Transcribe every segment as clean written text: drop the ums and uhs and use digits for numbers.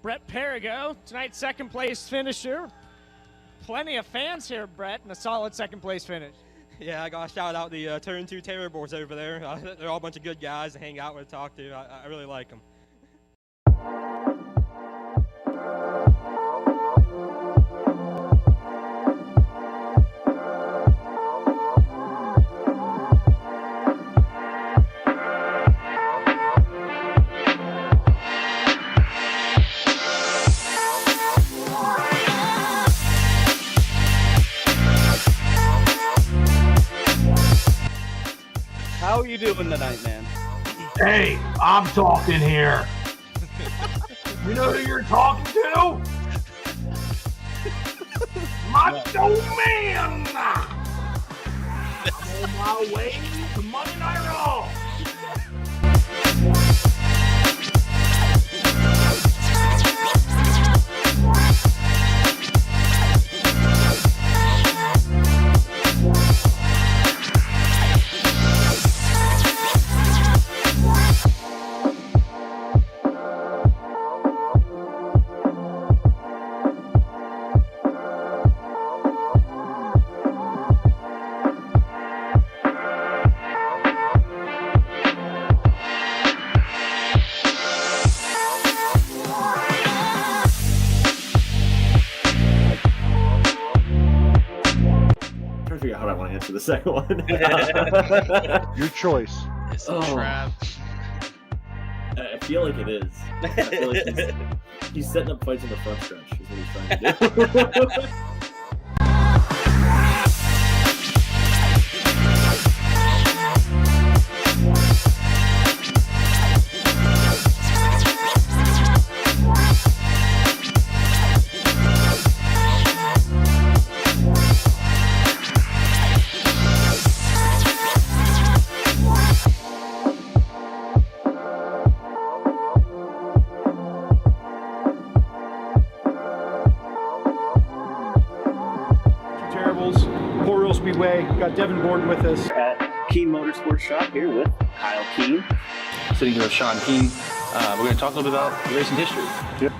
Brett Perigo, tonight's second place finisher. Plenty of fans here, Brett, and a solid second place finish. Yeah, I got to shout out the Turn 2 Terror Boys over there. They're all a bunch of good guys to hang out with, talk to. I really like them. How are you doing tonight, man? Hey, I'm talking here. You know who you're talking to? Macho Man! I'm on my way to Monday Night Raw. To the second one. Your choice. It's a trap. I feel like it is. I feel like he's setting up fights in the front stretch is what he's trying to do. Speedway. We've got Devin Board with us. At Keen Motorsports Shop here with Kyle Keen. Sitting here with Sean Keen. We're going to talk a little bit about racing history. Yep.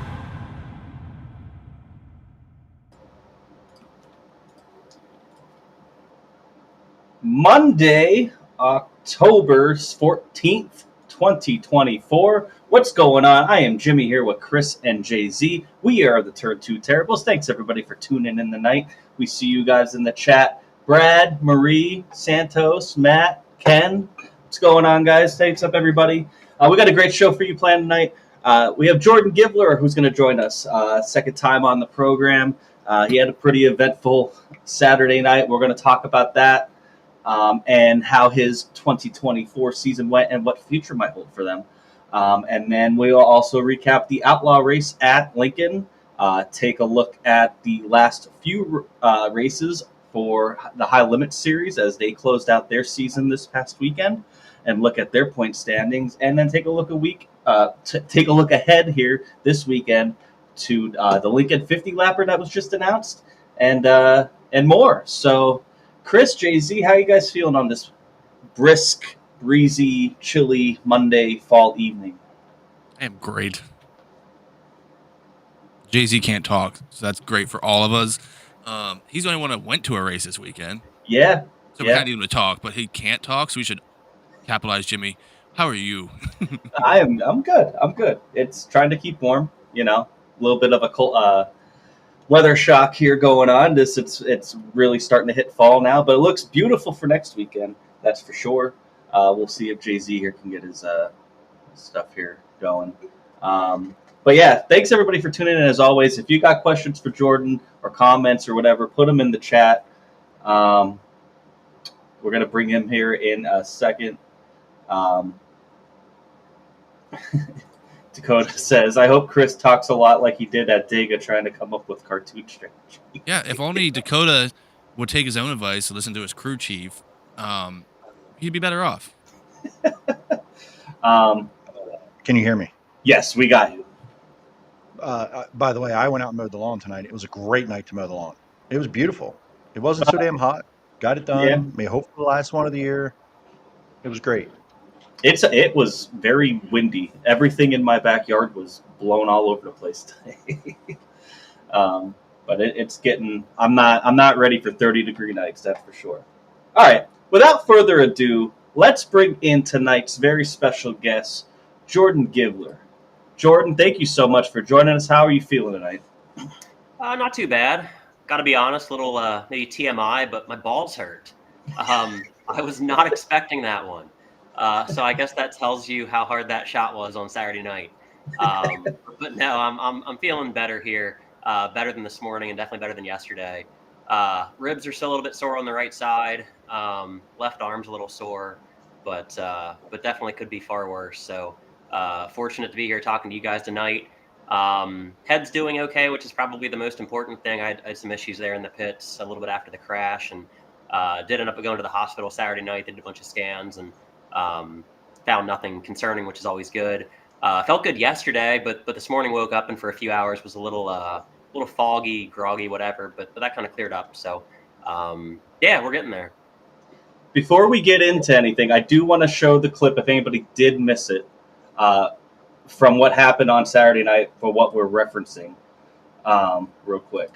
Monday, October 14th, 2024. What's going on? I am Jimmy here with Chris and JayZ. We are the Turn 2 Terribles. Thanks everybody for tuning in tonight. We see you guys in the chat. Brad, Marie, Santos, Matt, Ken. What's going on, guys? Thanks up, everybody. We got a great show for you planned tonight. We have Jordan Givler, who's going to join us. Second time on the program. He had a pretty eventful Saturday night. We're going to talk about that and how his 2024 season went and what future might hold for them. And then we'll also recap the Outlaw race at Lincoln. Take a look at the last few races for the High Limit Series as they closed out their season this past weekend, and look at their point standings, and then take a look take a look ahead here this weekend to the Lincoln 50 lapper that was just announced, and more. So, Chris, JayZ, how are you guys feeling on this brisk, breezy, chilly Monday fall evening? I am great. JayZ can't talk, so that's great for all of us. He's the only one that went to a race this weekend. Yeah. So we can't even talk, but he can't talk, so we should capitalize Jimmy. How are you? I'm good. I'm good. It's trying to keep warm, a little bit of a cold, weather shock here going on. It's really starting to hit fall now, but it looks beautiful for next weekend. That's for sure. We'll see if JayZ here can get his stuff here going. But yeah, thanks everybody for tuning in. As always, if you got questions for Jordan or comments or whatever, put them in the chat. We're gonna bring him here in a second. Dakota says, I hope Chris talks a lot like he did at Diga trying to come up with cartoon strategy. Yeah, if only Dakota would take his own advice and listen to his crew chief, he'd be better off. Can you hear me? Yes, we got you. By the way, I went out and mowed the lawn tonight. It was a great night to mow the lawn. It was beautiful. It wasn't so damn hot. Got it done. Yeah. May hope for the last one of the year. It was great. It was very windy. Everything in my backyard was blown all over the place today. But it's getting. I'm not ready for 30-degree nights. That's for sure. All right. Without further ado, let's bring in tonight's very special guest, Jordan Givler. Jordan, thank you so much for joining us. How are you feeling tonight? Not too bad. Got to be honest, little maybe TMI, but my balls hurt. I was not expecting that one. So I guess that tells you how hard that shot was on Saturday night. But no, I'm feeling better here. Better than this morning and definitely better than yesterday. Ribs are still a little bit sore on the right side. Left arm's a little sore, but definitely could be far worse. So fortunate to be here talking to you guys tonight. Head's doing okay, which is probably the most important thing. I had some issues there in the pits a little bit after the crash, and did end up going to the hospital Saturday night. They did a bunch of scans and found nothing concerning, which is always good. Felt good yesterday, but this morning woke up and for a few hours was a little foggy, groggy, whatever. But that kind of cleared up. So yeah, we're getting there. Before we get into anything, I do want to show the clip if anybody did miss it from what happened on Saturday night for what we're referencing real quick.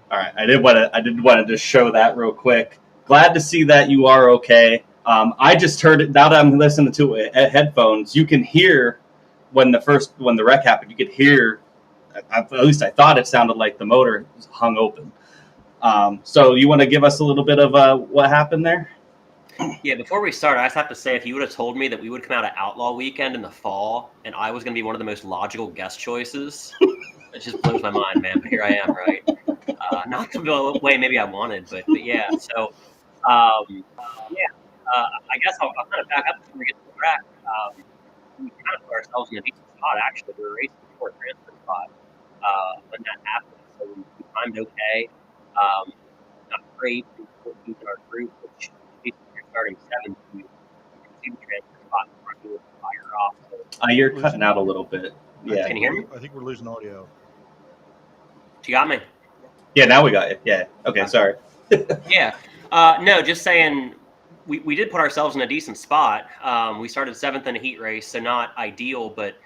All right, I did want to just show that real quick. Glad to see that you are okay. I just heard it now that I'm listening to it at headphones. You can hear when the wreck happened. You could hear, at least I thought it sounded like the motor was hung open. So you want to give us a little bit of what happened there? Yeah, before we start, I just have to say, if you would have told me that we would come out of Outlaw weekend in the fall and I was going to be one of the most logical guest choices, it just blows my mind, man. But here I am, right? Not the way maybe I wanted, but yeah. So, I guess I'll kind of back up before we get to the track. We kind of put ourselves in a decent spot, actually. We were racing before a transfer spot when that happened. So we timed okay. Not great. We were 14th in our group, which we're starting 7th. You can see the transfer spot in front of you with the fire off. So, You're cutting out a little bit. Yeah. Can you hear me? I think we're losing audio. You got me? Yeah, now we got it. Yeah. Okay, sorry. Yeah. No, just saying we did put ourselves in a decent spot. We started 7th in a heat race, so not ideal, but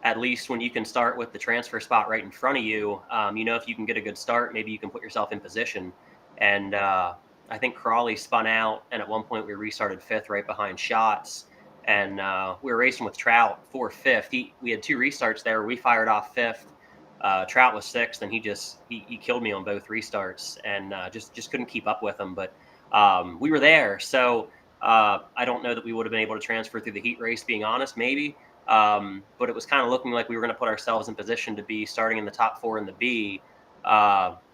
at least when you can start with the transfer spot right in front of you, if you can get a good start, maybe you can put yourself in position. And I think Crawley spun out, and at one point we restarted 5th right behind Shots. And we were racing with Trout for 5th. We had 2 restarts there. We fired off 5th. Trout was 6th, and he killed me on both restarts, and just couldn't keep up with him. But we were there, so I don't know that we would have been able to transfer through the heat race, being honest, maybe. But it was kind of looking like we were going to put ourselves in position to be starting in the top 4 in the B,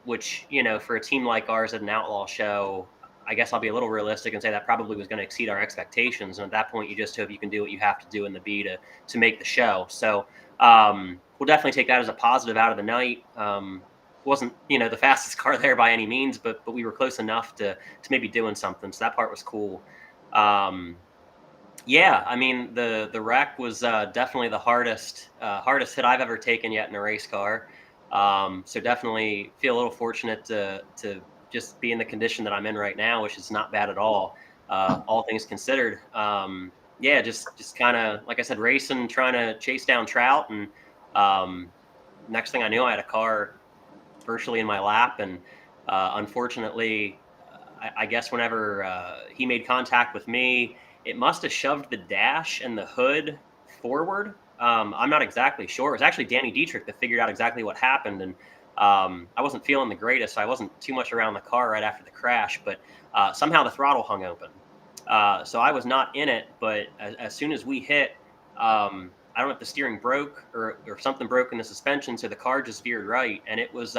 which, for a team like ours at an Outlaw show, I guess I'll be a little realistic and say that probably was going to exceed our expectations. And at that point, you just hope you can do what you have to do in the B to make the show. So we'll definitely take that as a positive out of the night. Wasn't, the fastest car there by any means, but we were close enough to maybe doing something. So that part was cool. Yeah, I mean, the wreck was definitely the hardest hit I've ever taken yet in a race car. So definitely feel a little fortunate to just be in the condition that I'm in right now, which is not bad at all things considered. Yeah, just kind of, like I said, racing, trying to chase down Trout. And next thing I knew, I had a car virtually in my lap. And unfortunately, I guess whenever he made contact with me, it must have shoved the dash and the hood forward. I'm not exactly sure. It was actually Danny Dietrich that figured out exactly what happened. And I wasn't feeling the greatest, so I wasn't too much around the car right after the crash, but somehow the throttle hung open. So I was not in it, but as soon as we hit, I don't know if the steering broke or something broke in the suspension, so the car just veered right, and it was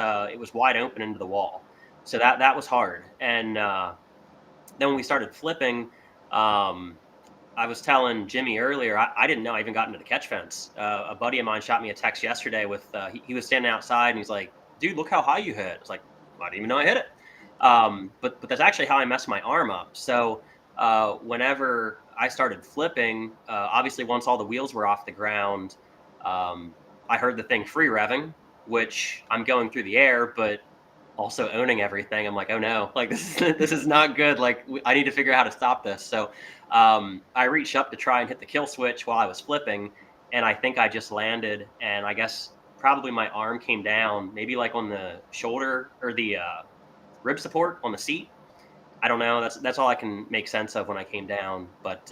wide open into the wall. So that was hard. And then when we started flipping, I was telling Jimmy earlier, I didn't know I even got into the catch fence. A buddy of mine shot me a text yesterday with, he was standing outside and he's like, dude, look how high you hit. It's like, I didn't even know I hit it. But that's actually how I messed my arm up. So whenever I started flipping, obviously once all the wheels were off the ground, I heard the thing free revving, which I'm going through the air, but also owning everything. I'm like, oh no, like this is not good. Like I need to figure out how to stop this. So I reached up to try and hit the kill switch while I was flipping, and I think I just landed, and I guess probably my arm came down, maybe like on the shoulder or the rib support on the seat. I don't know. That's all I can make sense of when I came down. But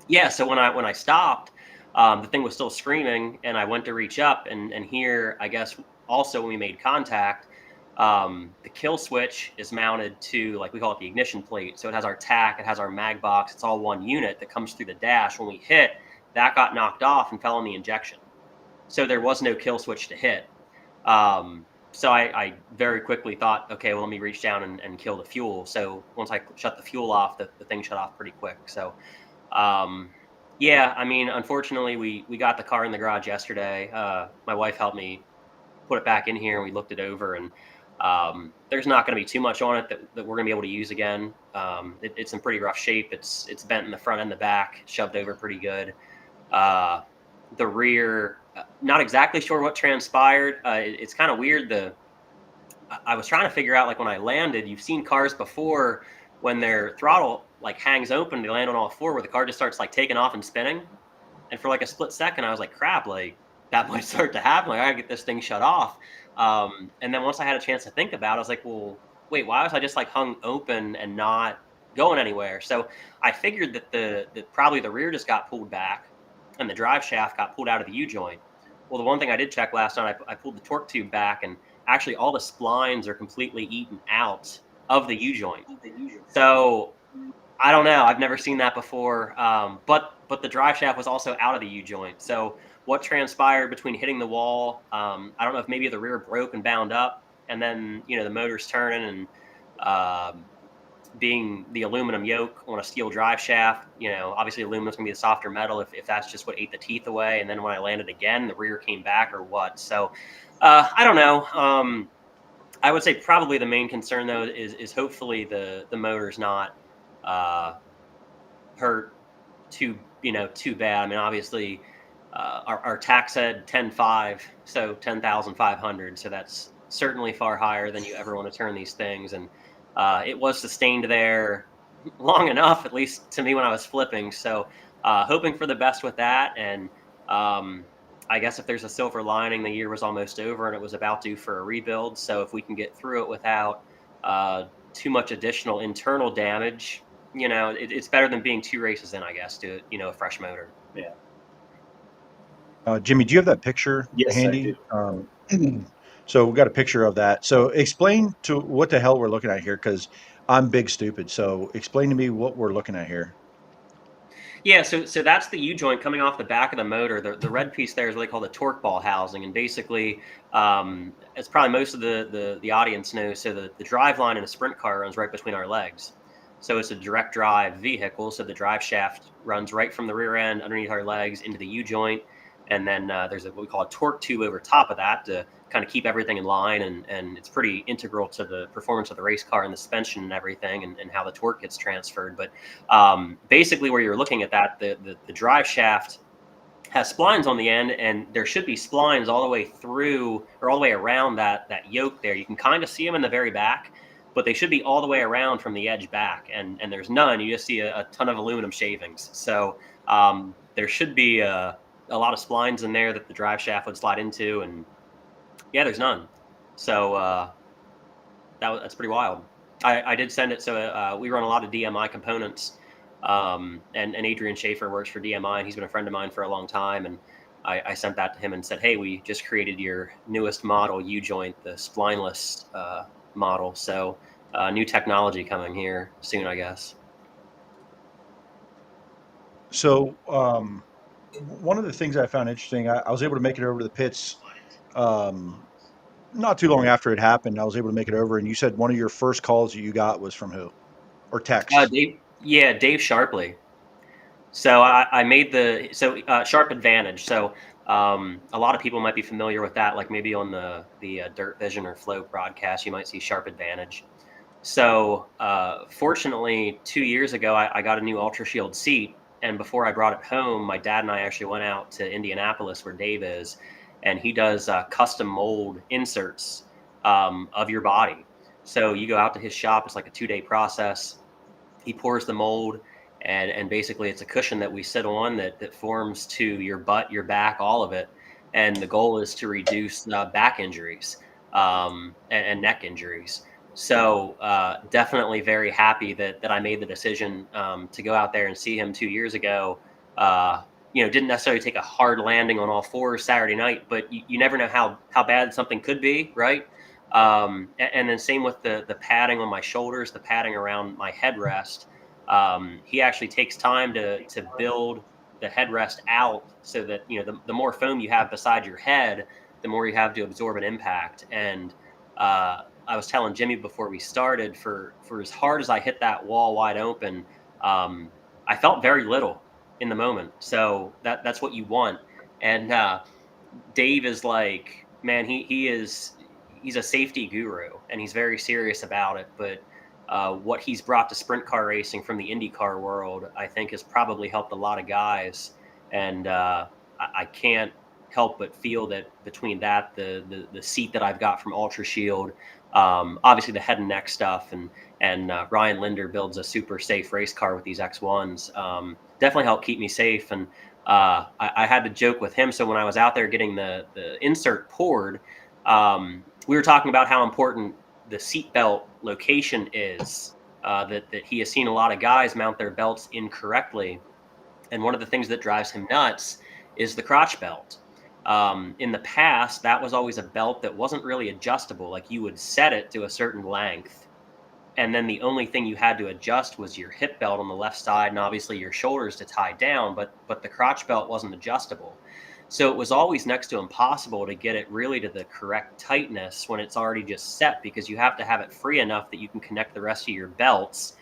yeah, so when I stopped, the thing was still screaming, and I went to reach up, and here, I guess also when we made contact, the kill switch is mounted to, like, we call it the ignition plate. So it has our tack, it has our mag box. It's all one unit that comes through the dash. When we hit, that got knocked off and fell on the injection. So there was no kill switch to hit. So I very quickly thought, okay, well, let me reach down and kill the fuel. So once I shut the fuel off, the thing shut off pretty quick. So yeah, I mean, unfortunately, we got the car in the garage yesterday. My wife helped me put it back in here, and we looked it over, and there's not going to be too much on it that we're going to be able to use again. It's in pretty rough shape. It's bent in the front and the back, shoved over pretty good. The rear, not exactly sure what transpired. It's kind of weird. I was trying to figure out, like, when I landed, you've seen cars before when their throttle like hangs open, they land on all four, where the car just starts like taking off and spinning. And for like a split second, I was like, crap, like that might start to happen. Like I gotta get this thing shut off. And then once I had a chance to think about it, I was like, well, wait, why was I just like hung open and not going anywhere? So I figured that probably the rear just got pulled back and the drive shaft got pulled out of the U-joint. Well, the one thing I did check last night, I pulled the torque tube back, and actually all the splines are completely eaten out of the U-joint. So I don't know. I've never seen that before. But the drive shaft was also out of the U-joint. So what transpired between hitting the wall, I don't know if maybe the rear broke and bound up, and then, the motor's turning, and being the aluminum yoke on a steel drive shaft, obviously aluminum's gonna be the softer metal if that's just what ate the teeth away. And then when I landed again, the rear came back or what. So I don't know. I would say probably the main concern though is hopefully the motor's not hurt too bad. I mean, obviously our tax said 10.5, so 10,500. So that's certainly far higher than you ever want to turn these things. And it was sustained there long enough, at least to me when I was flipping. So hoping for the best with that. And I guess if there's a silver lining, the year was almost over and it was about due for a rebuild. So if we can get through it without too much additional internal damage, it's better than being 2 races in, I guess, to, a fresh motor. Yeah. Jimmy, do you have that picture handy? I do. So we got a picture of that. So explain to what the hell we're looking at here, because I'm big stupid. So explain to me what we're looking at here. Yeah, so that's the U-joint coming off the back of the motor. The red piece there is what they call the torque ball housing, and basically, as probably most of the audience knows, so the drive line in a sprint car runs right between our legs. So it's a direct drive vehicle, so the drive shaft runs right from the rear end underneath our legs into the U-joint, and then there's what we call a torque tube over top of that to kind of keep everything in line, and it's pretty integral to the performance of the race car and the suspension and everything, and how the torque gets transferred. But basically, where you're looking at that, the drive shaft has splines on the end, and there should be splines all the way through or all the way around that yoke there. You can kind of see them in the very back, but they should be all the way around from the edge back, and there's none. You just see a ton of aluminum shavings. So there should be a lot of splines in there that the drive shaft would slide into, and yeah, there's none. So that's pretty wild. I did send it. So we run a lot of DMI components, and Adrian Schaefer works for DMI, and he's been a friend of mine for a long time. And I sent that to him and said, hey, we just created your newest model U-joint, the splineless model. So new technology coming here soon, I guess. So one of the things I found interesting, I was able to make it over to the pits not too long after it happened. I was able to make it over, and you said one of your first calls that you got was from who? Or text? Dave Sharpley. So I made Sharp Advantage. So a lot of people might be familiar with that, like maybe on the Dirt Vision or Flow broadcast, you might see Sharp Advantage. So fortunately, 2 years ago, I got a new Ultra Shield seat. And before I brought it home, my dad and I actually went out to Indianapolis where Dave is, and he does custom mold inserts of your body. So you go out to his shop. It's like a 2-day process. He pours the mold, and basically it's a cushion that we sit on that forms to your butt, your back, all of it. And the goal is to reduce back injuries and neck injuries. So definitely very happy that I made the decision to go out there and see him 2 years ago. Didn't necessarily take a hard landing on all fours Saturday night, but you never know how bad something could be, right? And then same with the padding on my shoulders, the padding around my headrest. He actually takes time to build the headrest out so that, the more foam you have beside your head, the more you have to absorb an impact. And I was telling Jimmy before we started, for as hard as I hit that wall wide open, I felt very little in the moment. So that's what you want. And Dave is like, man, he's a safety guru, and he's very serious about it. But what he's brought to sprint car racing from the IndyCar world, I think, has probably helped a lot of guys. And I can't help but feel that between that, the seat that I've got from Ultra Shield, obviously the head and neck stuff, and Ryan Linder builds a super safe race car with these X1s, definitely helped keep me safe. And I had to joke with him. So when I was out there getting the insert poured, we were talking about how important the seatbelt location is, that he has seen a lot of guys mount their belts incorrectly. And one of the things that drives him nuts is the crotch belt. In the past, that was always a belt that wasn't really adjustable. Like, you would set it to a certain length, and then the only thing you had to adjust was your hip belt on the left side, and obviously your shoulders to tie down, but the crotch belt wasn't adjustable. So it was always next to impossible to get it really to the correct tightness when it's already just set, because you have to have it free enough that you can connect the rest of your belts,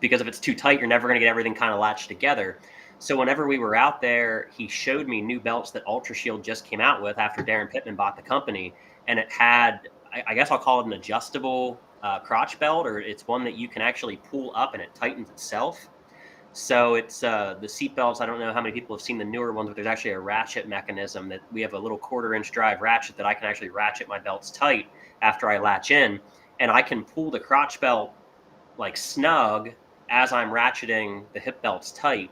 because if it's too tight, you're never going to get everything kind of latched together. So whenever we were out there, he showed me new belts that Ultra Shield just came out with after Darren Pittman bought the company. And it had, I guess I'll call it an adjustable crotch belt, or it's one that you can actually pull up and it tightens itself. So it's the seat belts. I don't know how many people have seen the newer ones, but there's actually a ratchet mechanism that we have a little 1/4-inch drive ratchet that I can actually ratchet my belts tight after I latch in. And I can pull the crotch belt like snug as I'm ratcheting the hip belts tight.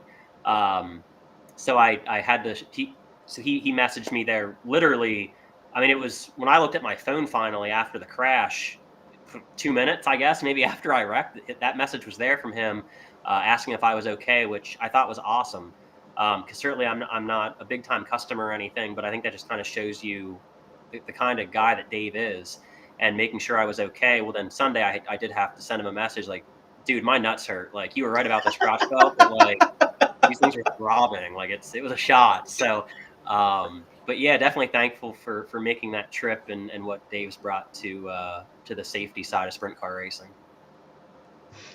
So I had to, he messaged me there literally. I mean, it was when I looked at my phone finally after the crash, 2 minutes, I guess, maybe after I wrecked, that message was there from him, asking if I was okay, which I thought was awesome. Cause certainly I'm not a big time customer or anything, but I think that just kind of shows you the kind of guy that Dave is, and making sure I was okay. Well, then Sunday I did have to send him a message like, dude, my nuts hurt. Like, you were right about this crotch belt, but like, these things are throbbing. Like it was a shot. So, but yeah, definitely thankful for making that trip and what Dave's brought to the safety side of sprint car racing.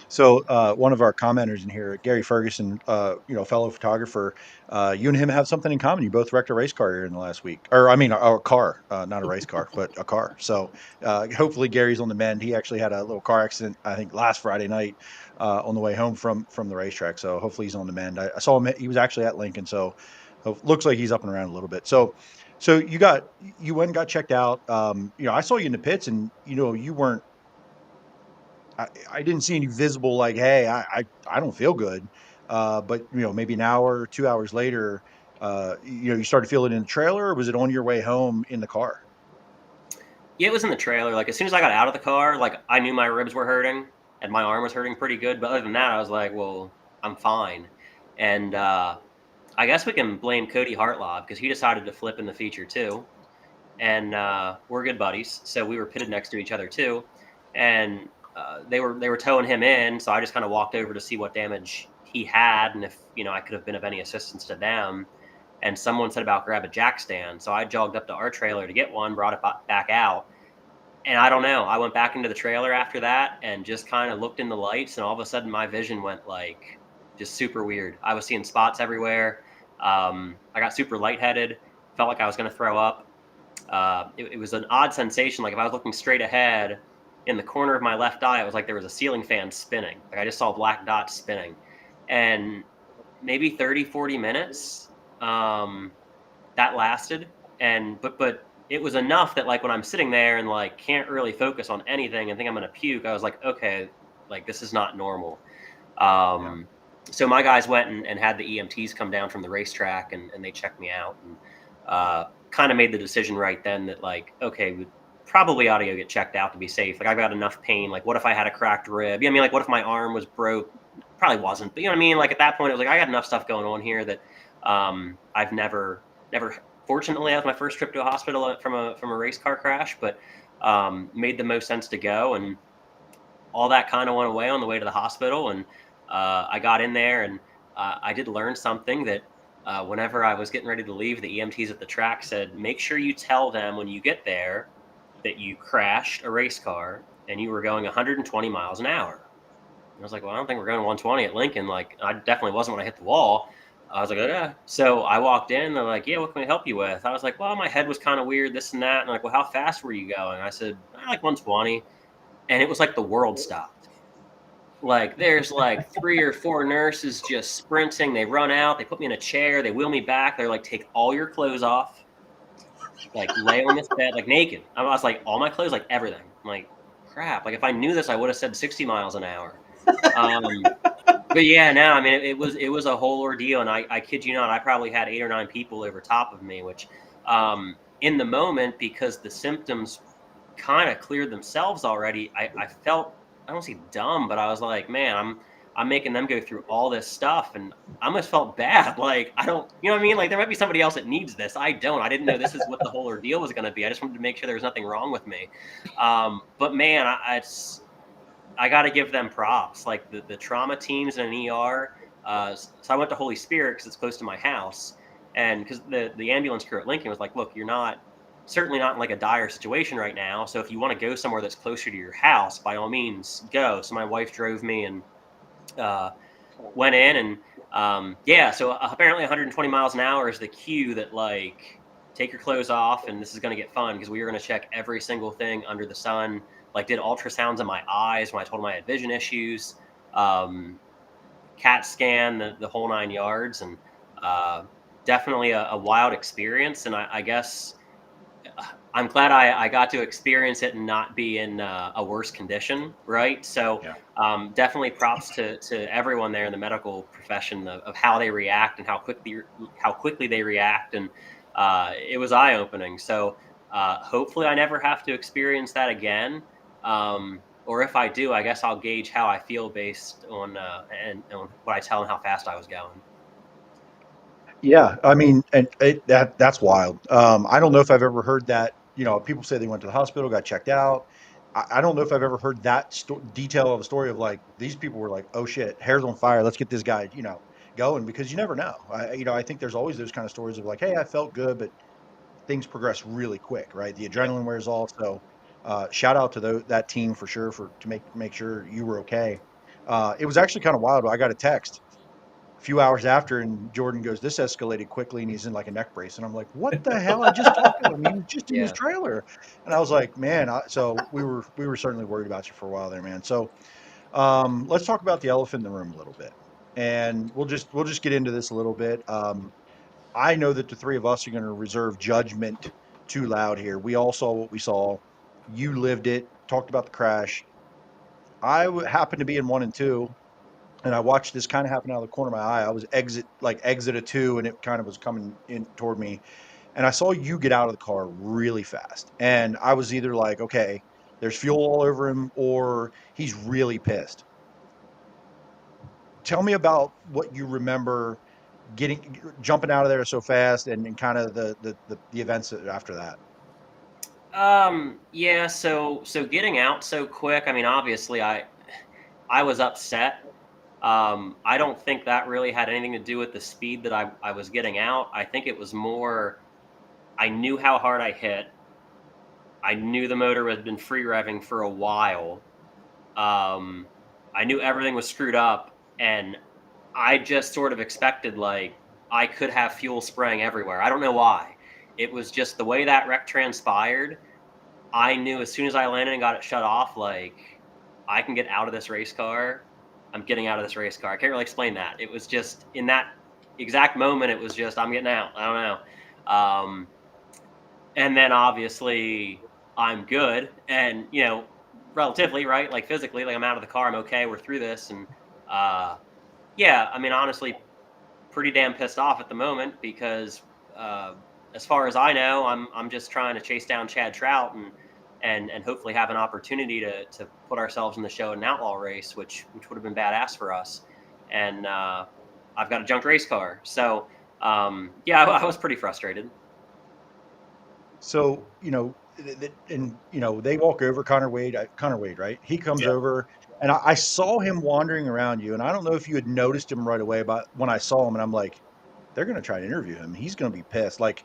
So one of our commenters in here, Gary Ferguson, fellow photographer, you and him have something in common. You both wrecked a race car here in the last week, or I mean, a car, not a race car, but a car. So hopefully Gary's on the mend. He actually had a little car accident, I think, last Friday night on the way home from the racetrack. So hopefully he's on the mend. I saw him; he was actually at Lincoln, so looks like he's up and around a little bit. So you went and got checked out. I saw you in the pits, and you weren't. I didn't see any visible like, hey, I don't feel good. But maybe an hour or 2 hours later, you started feeling it in the trailer, or was it on your way home in the car? Yeah, it was in the trailer. Like as soon as I got out of the car, like I knew my ribs were hurting and my arm was hurting pretty good. But other than that, I was like, well, I'm fine. And I guess we can blame Cody Hartlaw because he decided to flip in the feature too. And we're good buddies, so we were pitted next to each other too. And they were towing him in, so I just kind of walked over to see what damage he had and if I could have been of any assistance to them. And someone said about grab a jack stand, so I jogged up to our trailer to get one, brought it back out, and I don't know. I went back into the trailer after that and just kind of looked in the lights, and all of a sudden my vision went like just super weird. I was seeing spots everywhere. I got super lightheaded, felt like I was going to throw up. It was an odd sensation. Like if I was looking straight ahead, in the corner of my left eye, it was like there was a ceiling fan spinning. Like I just saw black dots spinning. And maybe 30, 40 minutes that lasted. But it was enough that like when I'm sitting there and like can't really focus on anything and think I'm going to puke, I was like, okay, like this is not normal. So my guys went and had the EMTs come down from the racetrack and they checked me out and kind of made the decision right then that like, okay, we probably ought to go get checked out to be safe. Like I've got enough pain. Like what if I had a cracked rib? Like what if my arm was broke? Probably wasn't, but like at that point it was like, I got enough stuff going on here that I've never, fortunately, that was my first trip to a hospital from a race car crash, but made the most sense to go. And all that kind of went away on the way to the hospital. And I got in there and I did learn something that whenever I was getting ready to leave, the EMTs at the track said, make sure you tell them when you get there that you crashed a race car and you were going 120 miles an hour. And I was like, well, I don't think we're going 120 at Lincoln. Like I definitely wasn't when I hit the wall. I was like, oh, yeah. So I walked in and they're like, yeah, what can we help you with? I was like, well, my head was kind of weird, this and that. And they're like, well, how fast were you going? I said, like 120. And it was like the world stopped. Like there's like 3 or 4 nurses just sprinting. They run out, they put me in a chair, they wheel me back. They're like, take all your clothes off. Like lay on this bed, like naked. I was like, all my clothes, like everything. I'm like, crap. Like if I knew this, I would have said 60 miles an hour. But yeah, no, it was a whole ordeal. And I kid you not, I probably had 8 or 9 people over top of me, which in the moment, because the symptoms kind of cleared themselves already, I felt, I don't say dumb, but I was like, man, I'm making them go through all this stuff, and I almost felt bad. Like, I don't, Like, there might be somebody else that needs this. I don't. I didn't know this is what the whole ordeal was going to be. I just wanted to make sure there was nothing wrong with me. But man, I got to give them props. Like the trauma teams in an ER. So I went to Holy Spirit because it's close to my house, and because the ambulance crew at Lincoln was like, look, you're certainly not in like a dire situation right now. So if you want to go somewhere that's closer to your house, by all means, go. So my wife drove me and went in and so apparently 120 miles an hour is the cue that like take your clothes off and this is going to get fun, because we were going to check every single thing under the sun. Like did ultrasounds in my eyes when I told them I had vision issues, CAT scan, the whole 9 yards, and definitely a wild experience. And I guess I'm glad I got to experience it and not be in a worse condition, right? So definitely props to everyone there in the medical profession of how they react and how quickly they react. And it was eye-opening. So hopefully I never have to experience that again. Or if I do, I guess I'll gauge how I feel based on and on what I tell them how fast I was going. Yeah, and that's wild. I don't know if I've ever heard that. People say they went to the hospital, got checked out. I don't know if I've ever heard that detail of a story of like these people were like, oh shit, hair's on fire. Let's get this guy, going, because you never know. I think there's always those kind of stories of like, hey, I felt good, but things progress really quick, right? The adrenaline wears off. So shout out to that team for sure to make sure you were okay. It was actually kind of wild. I got a text a few hours after, and Jordan goes, "This escalated quickly," and he's in like a neck brace, and I'm like, "What the hell?" I just talked to him. He was just in his Yeah. trailer, and I was like, "Man," so we were certainly worried about you for a while there, man. So let's talk about the elephant in the room a little bit, and we'll just get into this a little bit. I know that the three of us are going to reserve judgment too loud here. We all saw what we saw. You lived it. Talked about the crash. Happened to be in 1 and 2, and I watched this kind of happen out of the corner of my eye. I was exit a 2, and it kind of was coming in toward me, and I saw you get out of the car really fast. And I was either like, okay, there's fuel all over him, or he's really pissed. Tell me about what you remember jumping out of there so fast, and kind of the events after that. Yeah, so getting out so quick, I mean, obviously I was upset. I don't think that really had anything to do with the speed that I was getting out. I think it was more, I knew how hard I hit. I knew the motor had been free revving for a while. I knew everything was screwed up, and I just sort of expected like I could have fuel spraying everywhere. I don't know why. It was just the way that wreck transpired. I knew as soon as I landed and got it shut off, like, I can get out of this race car. I'm getting out of this race car. I can't really explain that. It was just in that exact moment, it was just, I'm getting out. I don't know. And then obviously I'm good. And, relatively, right? Like physically, like I'm out of the car. I'm okay. We're through this. And yeah, I mean, honestly, pretty damn pissed off at the moment because as far as I know, I'm just trying to chase down Chad Trout and hopefully have an opportunity to put ourselves in the show in an outlaw race, which would have been badass for us. And I've got a junk race car. So yeah, I was pretty frustrated. So, they walk over Connor Wade, right? He comes over, and I saw him wandering around you, and I don't know if you had noticed him right away, but when I saw him, and I'm like, they're going to try to interview him. He's going to be pissed. Like,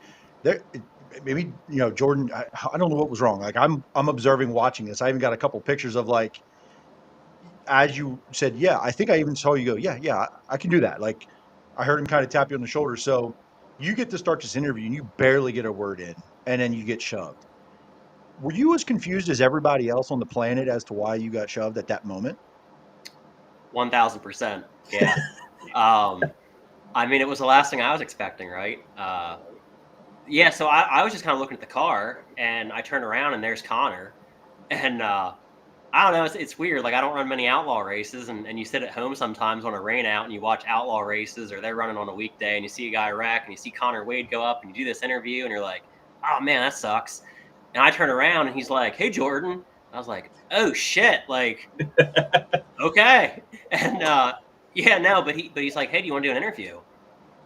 maybe, Jordan, I don't know what was wrong. Like, I'm observing, watching this. I even got a couple pictures of, like, as you said, yeah, I think I even saw you go, yeah, I can do that. Like, I heard him kind of tap you on the shoulder. So you get to start this interview, and you barely get a word in, and then you get shoved. Were you as confused as everybody else on the planet as to why you got shoved at that moment? 1000%. Yeah. I mean, it was the last thing I was expecting, right? Yeah, so I was just kind of looking at the car, and I turned around, and there's Connor. And I don't know, it's weird. Like, I don't run many outlaw races, and you sit at home sometimes on a rain out, and you watch outlaw races, or they're running on a weekday, and you see a guy wreck, and you see Connor Wade go up, and you do this interview, and you're like, oh, man, that sucks. And I turn around, and he's like, hey, Jordan. I was like, oh, shit, like, okay. And yeah, no, but he's like, hey, do you want to do an interview?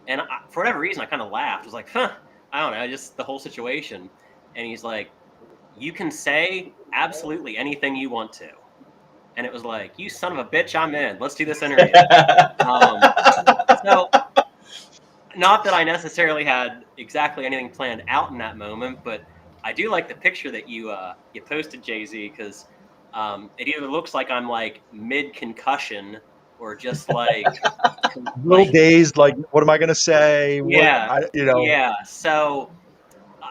And for whatever reason, I kind of laughed. I was like, huh, I don't know, just the whole situation. And he's like, you can say absolutely anything you want to. And it was like, you son of a bitch, I'm in. Let's do this interview. So, not that I necessarily had exactly anything planned out in that moment, but I do like the picture that you posted, JayZ, because it either looks like I'm like mid-concussion or just like little dazed, like, what am I going to say? Yeah, yeah. So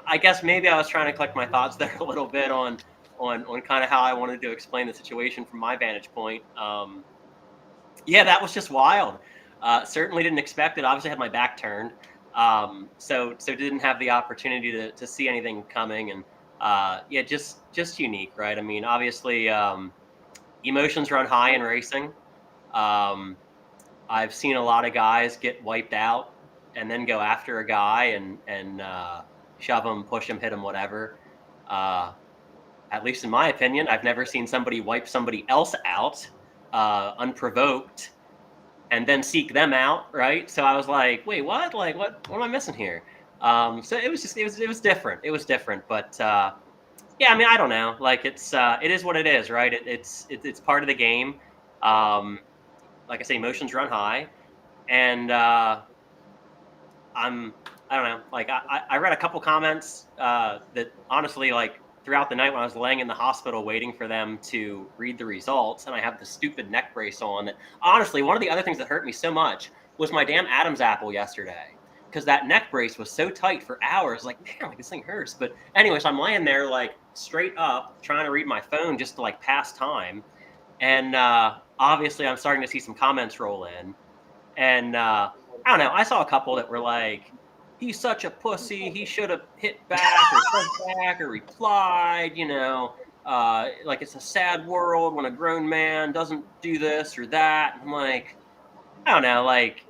I guess maybe I was trying to collect my thoughts there a little bit on kind of how I wanted to explain the situation from my vantage point. Yeah, that was just wild. Certainly didn't expect it. Obviously had my back turned. So didn't have the opportunity to see anything coming. And yeah, just unique, right? I mean, obviously emotions run high in racing. I've seen a lot of guys get wiped out and then go after a guy and shove him, push him, hit him, whatever. At least in my opinion, I've never seen somebody wipe somebody else out unprovoked and then seek them out, right? So I was like, wait, what? Like, what am I missing here? So it was different. It was different, but yeah, I mean, I don't know. Like, it is what it is, right? It's part of the game. Like I say, emotions run high, and I don't know. Like I read a couple comments that honestly, like throughout the night when I was laying in the hospital waiting for them to read the results, and I have the stupid neck brace on. That honestly, one of the other things that hurt me so much was my damn Adam's apple yesterday, because that neck brace was so tight for hours. Like, man, like this thing hurts. But anyways, I'm laying there like straight up trying to read my phone just to like pass time, and obviously I'm starting to see some comments roll in, and I don't know. I saw a couple that were like, he's such a pussy. He should have hit back or sent back or replied, like it's a sad world when a grown man doesn't do this or that. I'm like, I don't know, like.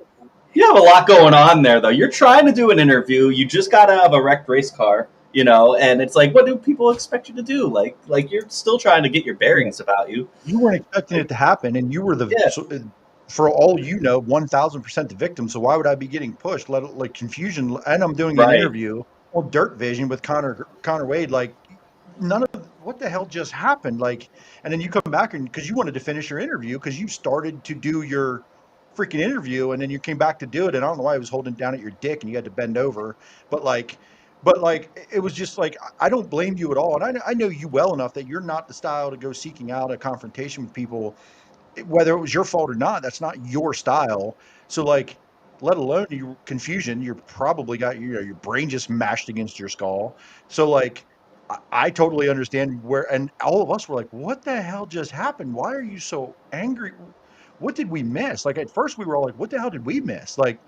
You have a lot going on there, though. You're trying to do an interview. You just got out of a wrecked race car, and it's like, what do people expect you to do? Like you're still trying to get your bearings about you. You weren't expecting it to happen, and you were for all you know, 1,000% the victim. So why would I be getting pushed? Like confusion, and I'm doing an interview on Dirt Vision with Connor Wade. Like, none of what the hell just happened? Like, and then you come back because you wanted to finish your interview because you started to do your freaking interview, and then you came back to do it, and I don't know why it was holding down at your dick, and you had to bend over, but it was just like, I don't blame you at all, and I know you well enough that you're not the style to go seeking out a confrontation with people, whether it was your fault or not. That's not your style. So like, let alone your confusion, you're probably got your brain just mashed against your skull. So like, I totally understand and all of us were like, what the hell just happened? Why are you so angry? What did we miss? Like, at first we were all like, what the hell did we miss? Like,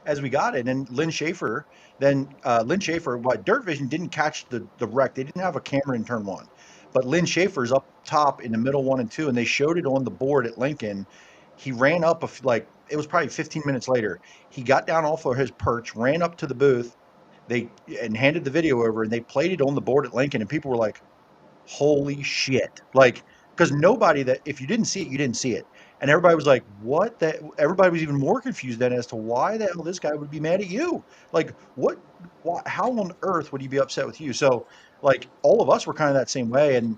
as we got it, and Lynn Schaefer, what Dirt Vision didn't catch the wreck. They didn't have a camera in turn one, but Lynn Schaefer's up top in the middle 1 and 2, and they showed it on the board at Lincoln. He ran up it was probably 15 minutes later. He got down off of his perch, ran up to the booth, and handed the video over, and they played it on the board at Lincoln, and people were like, holy shit. Like, because if you didn't see it, you didn't see it. And everybody was like, what? Everybody was even more confused then as to why the hell this guy would be mad at you. Like, how on earth would he be upset with you? So, like, all of us were kind of that same way. And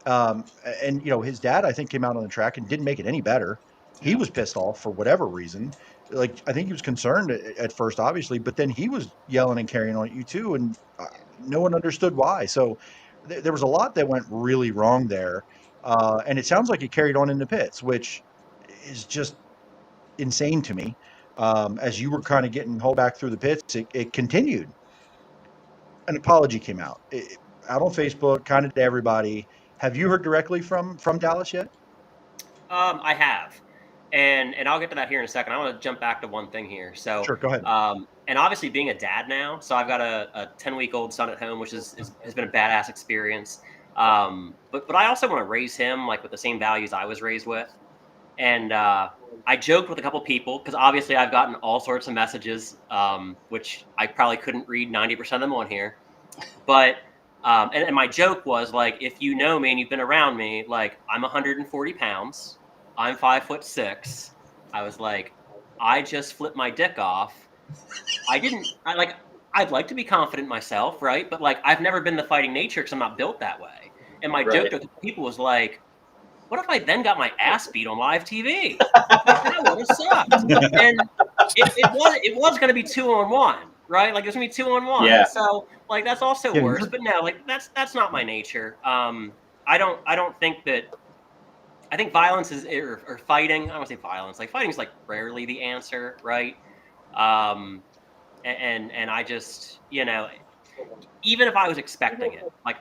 his dad, I think, came out on the track and didn't make it any better. He was pissed off for whatever reason. Like, I think he was concerned at first, obviously, but then he was yelling and carrying on at you too. And no one understood why. So there was a lot that went really wrong there. And it sounds like it carried on in the pits, which is just insane to me. As you were kind of getting hauled back through the pits, it continued. An apology came out on Facebook, kind of to everybody. Have you heard directly from Dallas yet? I have, and I'll get to that here in a second. I want to jump back to one thing here. So sure, go ahead. And obviously being a dad now, so I've got a 10-week-old son at home, which has been a badass experience. But I also want to raise him like with the same values I was raised with. And I joked with a couple people because obviously I've gotten all sorts of messages, which I probably couldn't read 90% of them on here. But and my joke was like, if you know me and you've been around me, like I'm 140 pounds, I'm 5'6". I was like, I just flipped my dick off. I'd like to be confident myself, right? But like, I've never been the fighting nature because I'm not built that way. And my joke to people was like, what if I then got my ass beat on live TV? That would have sucked. And it was going to be 2-on-1, right? Like it was going to be 2-on-1. Yeah. So like that's also worse. But no, like that's not my nature. I don't think that. I think violence or fighting. I don't want to say violence. Like fighting is like rarely the answer, right? And I just even if I was expecting it, like.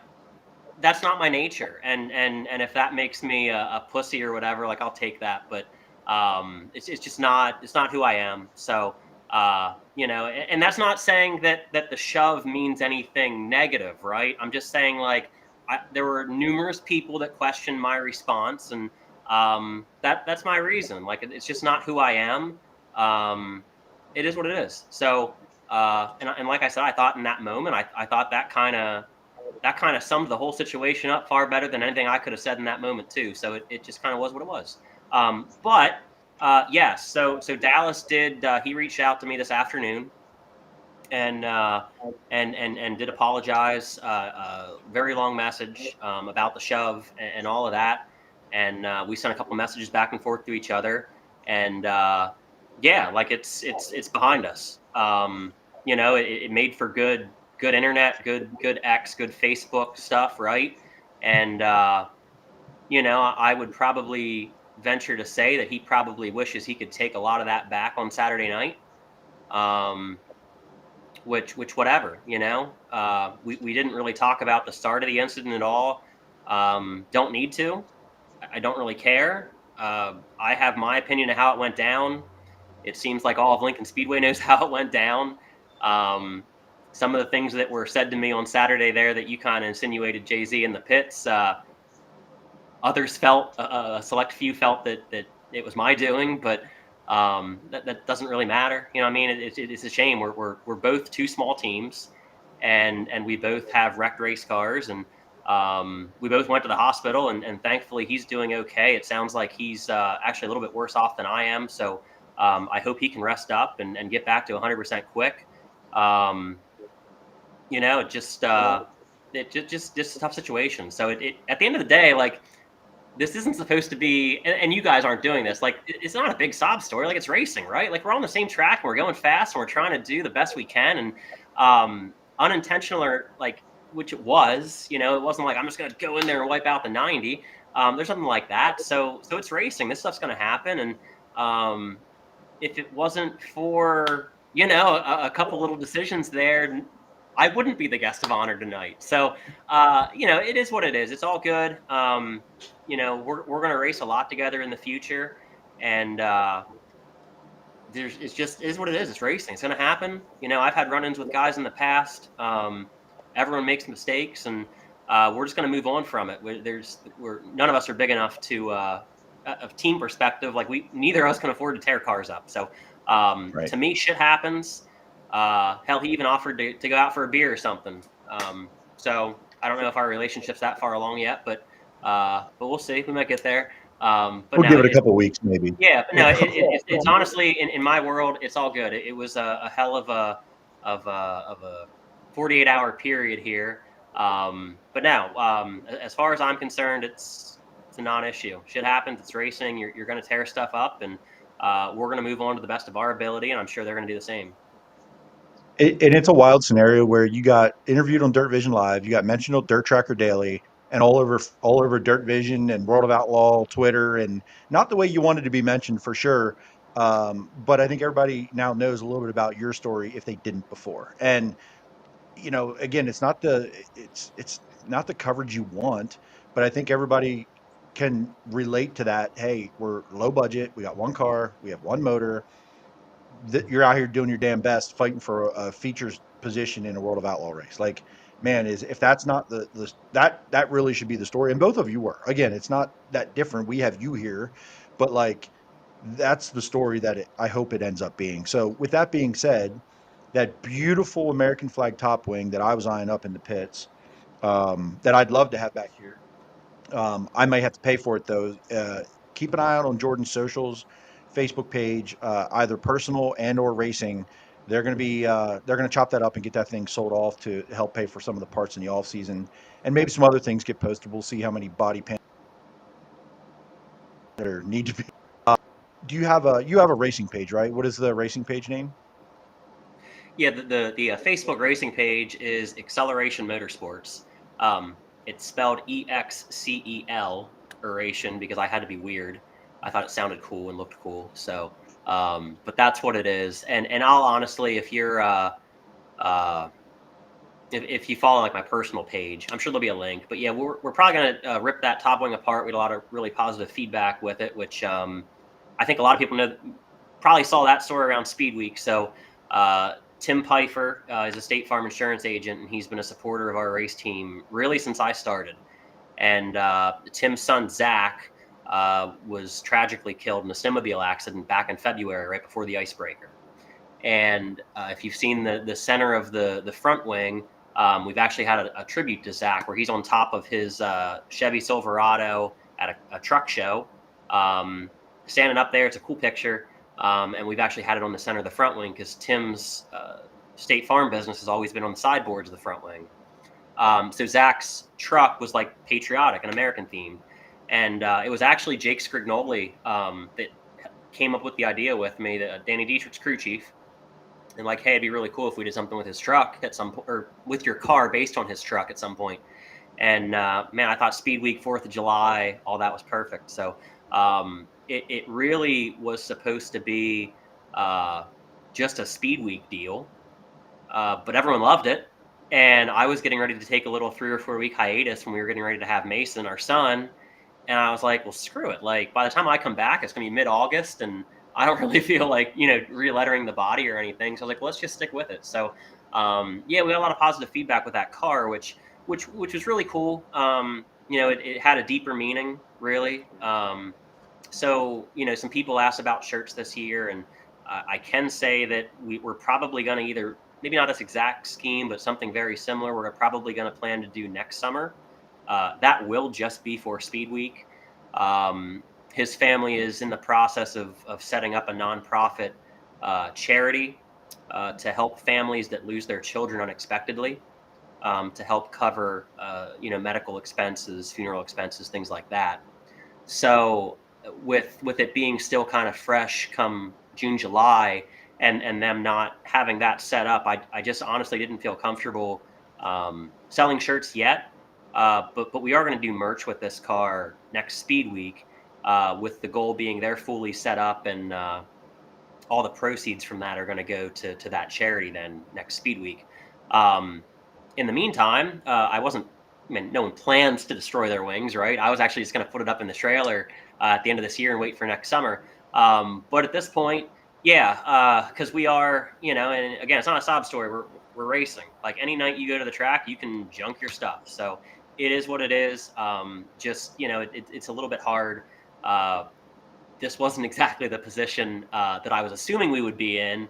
That's not my nature, and if that makes me a pussy or whatever, like I'll take that. But it's just not who I am. So and that's not saying that the shove means anything negative, right? I'm just saying like there were numerous people that questioned my response, and that's my reason. Like it's just not who I am. It is what it is. So and like I said, I thought in that moment, I thought that kind of summed the whole situation up far better than anything I could have said in that moment too. So it just kind of was what it was. But yes, so Dallas did. He reached out to me this afternoon, and did apologize. Very long message about the shove and all of that. And we sent a couple messages back and forth to each other. And yeah, like it's behind us. You know, it made for good internet, good X, good Facebook stuff, right? And you know, I would probably venture to say that he probably wishes he could take a lot of that back on Saturday night. Um, which whatever, you know, we didn't really talk about the start of the incident at all. Don't need to. I don't really care. I have my opinion of how it went down. It seems like all of Lincoln Speedway knows how it went down. Um, some of the things that were said to me on Saturday there that you kind of insinuated JayZ in the pits, others felt, a select few felt that it was my doing, but that doesn't really matter. You know what I mean? It's a shame. We're both two small teams, and we both have wrecked race cars, and we both went to the hospital, and thankfully he's doing okay. It sounds like he's actually a little bit worse off than I am. So I hope he can rest up and get back to 100% quick. You know, it just a tough situation. So it at the end of the day, like, this isn't supposed to be, and you guys aren't doing this. Like, it's not a big sob story. Like, it's racing, right? Like, we're on the same track and we're going fast and we're trying to do the best we can. And unintentional, or like, which it was, you know, it wasn't like I'm just going to go in there and wipe out the 90. There's something like that. So it's racing. This stuff's going to happen. And if it wasn't for, you know, a couple little decisions there, I wouldn't be the guest of honor tonight. So, you know, it is what it is. It's all good. You know, we're going to race a lot together in the future, and it's just is what it is. It's racing. It's going to happen. You know, I've had run-ins with guys in the past. Everyone makes mistakes, and we're just going to move on from it. None of us are big enough to, of team perspective, like neither of us can afford to tear cars up. So to me, shit happens. Hell, he even offered to go out for a beer or something. So I don't know if our relationship's that far along yet, but we'll see. We might get there. But we'll no, give it a couple weeks, maybe. Yeah, but no, it's honestly in my world, it's all good. It was a hell of a 48-hour period here. But now, as far as I'm concerned, it's a non-issue. Shit happens. It's racing. You're going to tear stuff up, and we're going to move on to the best of our ability, and I'm sure they're going to do the same. And it's a wild scenario where you got interviewed on Dirt Vision Live, you got mentioned on Dirt Tracker Daily, and all over Dirt Vision and World of Outlaw Twitter, and not the way you wanted to be mentioned for sure. But I think everybody now knows a little bit about your story if they didn't before. And you know, again, it's not the coverage you want, but I think everybody can relate to that. Hey, we're low budget, we got one car, we have one motor. You're out here doing your damn best, fighting for a features position in a World of Outlaw race. Like, man, if that's not that really should be the story. And both of you were. Again, it's not that different. We have you here, but like, that's the story that I hope it ends up being. So with that being said, that beautiful American flag top wing that I was eyeing up in the pits, that I'd love to have back here. I might have to pay for it though. Keep an eye out on Jordan's socials, Facebook page, either personal and or racing. They're going to chop that up and get that thing sold off to help pay for some of the parts in the off season, and maybe some other things get posted. We'll see how many body panels there need to be. Do you have a racing page, right? What is the racing page name? Yeah, the Facebook racing page is Acceleration Motorsports. It's spelled EXCEL Eration because I had to be weird. I thought it sounded cool and looked cool. So, but that's what it is. And I'll honestly, if you're if you follow like my personal page, I'm sure there'll be a link. But yeah, we're probably gonna rip that top wing apart. We had a lot of really positive feedback with it, which I think a lot of people probably saw that story around Speed Week. So Tim Pfeiffer is a State Farm insurance agent, and he's been a supporter of our race team really since I started. And Tim's son, Zach, was tragically killed in a snowmobile accident back in February, right before the icebreaker. And if you've seen the center of the front wing, we've actually had a tribute to Zach where he's on top of his Chevy Silverado at a truck show, standing up there. It's a cool picture. And we've actually had it on the center of the front wing because Tim's State Farm business has always been on the sideboards of the front wing. So Zach's truck was like patriotic and American themed. And it was actually Jake Scrignoli that came up with the idea with me, that Danny Dietrich's crew chief, and like, hey, it'd be really cool if we did something with his truck at some point, or with your car based on his truck at some point. And man, I thought Speed Week, 4th of July, all that was perfect. So it really was supposed to be just a Speed Week deal, but everyone loved it. And I was getting ready to take a little 3 or 4 week hiatus when we were getting ready to have Mason, our son. And I was like, well, screw it. Like, by the time I come back, it's going to be mid-August, and I don't really feel like, re-lettering the body or anything. So I was like, well, let's just stick with it. So, yeah, we got a lot of positive feedback with that car, which was really cool. It had a deeper meaning, really. So, some people asked about shirts this year, and I can say that we're probably going to either, maybe not this exact scheme, but something very similar, we're probably going to plan to do next summer. That will just be for Speed Week. His family is in the process of setting up a nonprofit charity to help families that lose their children unexpectedly, to help cover medical expenses, funeral expenses, things like that. So with it being still kind of fresh come June, July, and them not having that set up, I just honestly didn't feel comfortable selling shirts yet. But we are going to do merch with this car next Speed Week, with the goal being they're fully set up, and all the proceeds from that are going to go to that charity then next Speed Week. In the meantime, no one plans to destroy their wings, right? I was actually just going to put it up in the trailer at the end of this year and wait for next summer. But at this point, yeah, because we are, and again, it's not a sob story. We're racing. Like, any night you go to the track, you can junk your stuff. So it is what it is. It's a little bit hard. This wasn't exactly the position that I was assuming we would be in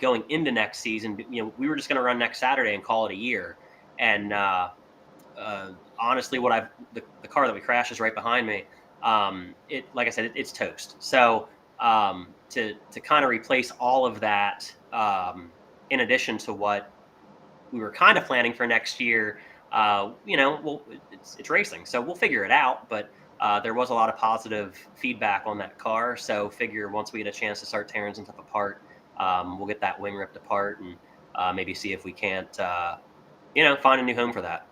going into next season. We were just going to run next Saturday and call it a year. And honestly, the car that we crashed is right behind me. Like I said, it's toast. So to kind of replace all of that, in addition to what we were kind of planning for next year, it's racing, so we'll figure it out. But there was a lot of positive feedback on that car, so figure once we get a chance to start tearing some stuff apart, we'll get that wing ripped apart and maybe see if we can't, find a new home for that.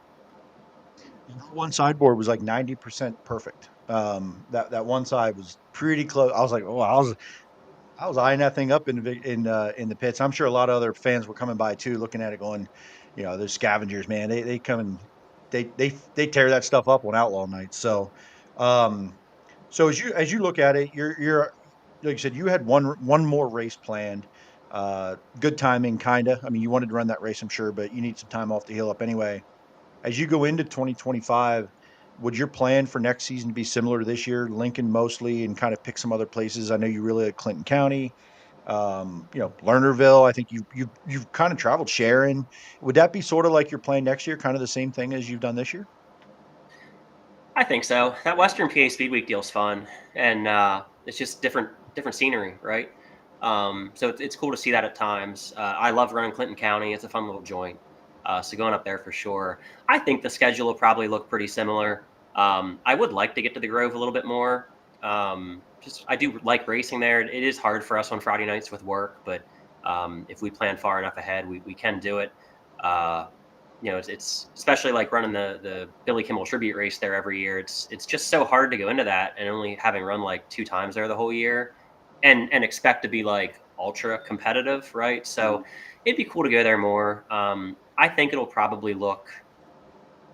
One sideboard was like 90% perfect. That one side was pretty close. I was like, oh, I was eyeing that thing up in the pits. I'm sure a lot of other fans were coming by too, looking at it, going, those scavengers, man, they come and they tear that stuff up on Outlaw nights. So, so as you look at it, you're like you said, you had one more race planned. Good timing, kinda. I mean, you wanted to run that race, I'm sure, but you need some time off the hill up anyway. As you go into 2025, would your plan for next season be similar to this year, Lincoln mostly, and kind of pick some other places? I know you really like Clinton County, Lernerville. I think you've kind of traveled Sharon. Would that be sort of like your plan next year, kind of the same thing as you've done this year? I think so. That Western PA Speed Week deal's fun, and it's just different scenery, right? So it's cool to see that at times. I love running Clinton County. It's a fun little joint. So going up there for sure. I think the schedule will probably look pretty similar. I would like to get to the Grove a little bit more. I do like racing there. It is hard for us on Friday nights with work, but if we plan far enough ahead, we can do it. It's especially like running the Billy Kimball tribute race there every year. It's just so hard to go into that and only having run like 2 times there the whole year and expect to be like ultra competitive, right? So it'd be cool to go there more. I think it'll probably look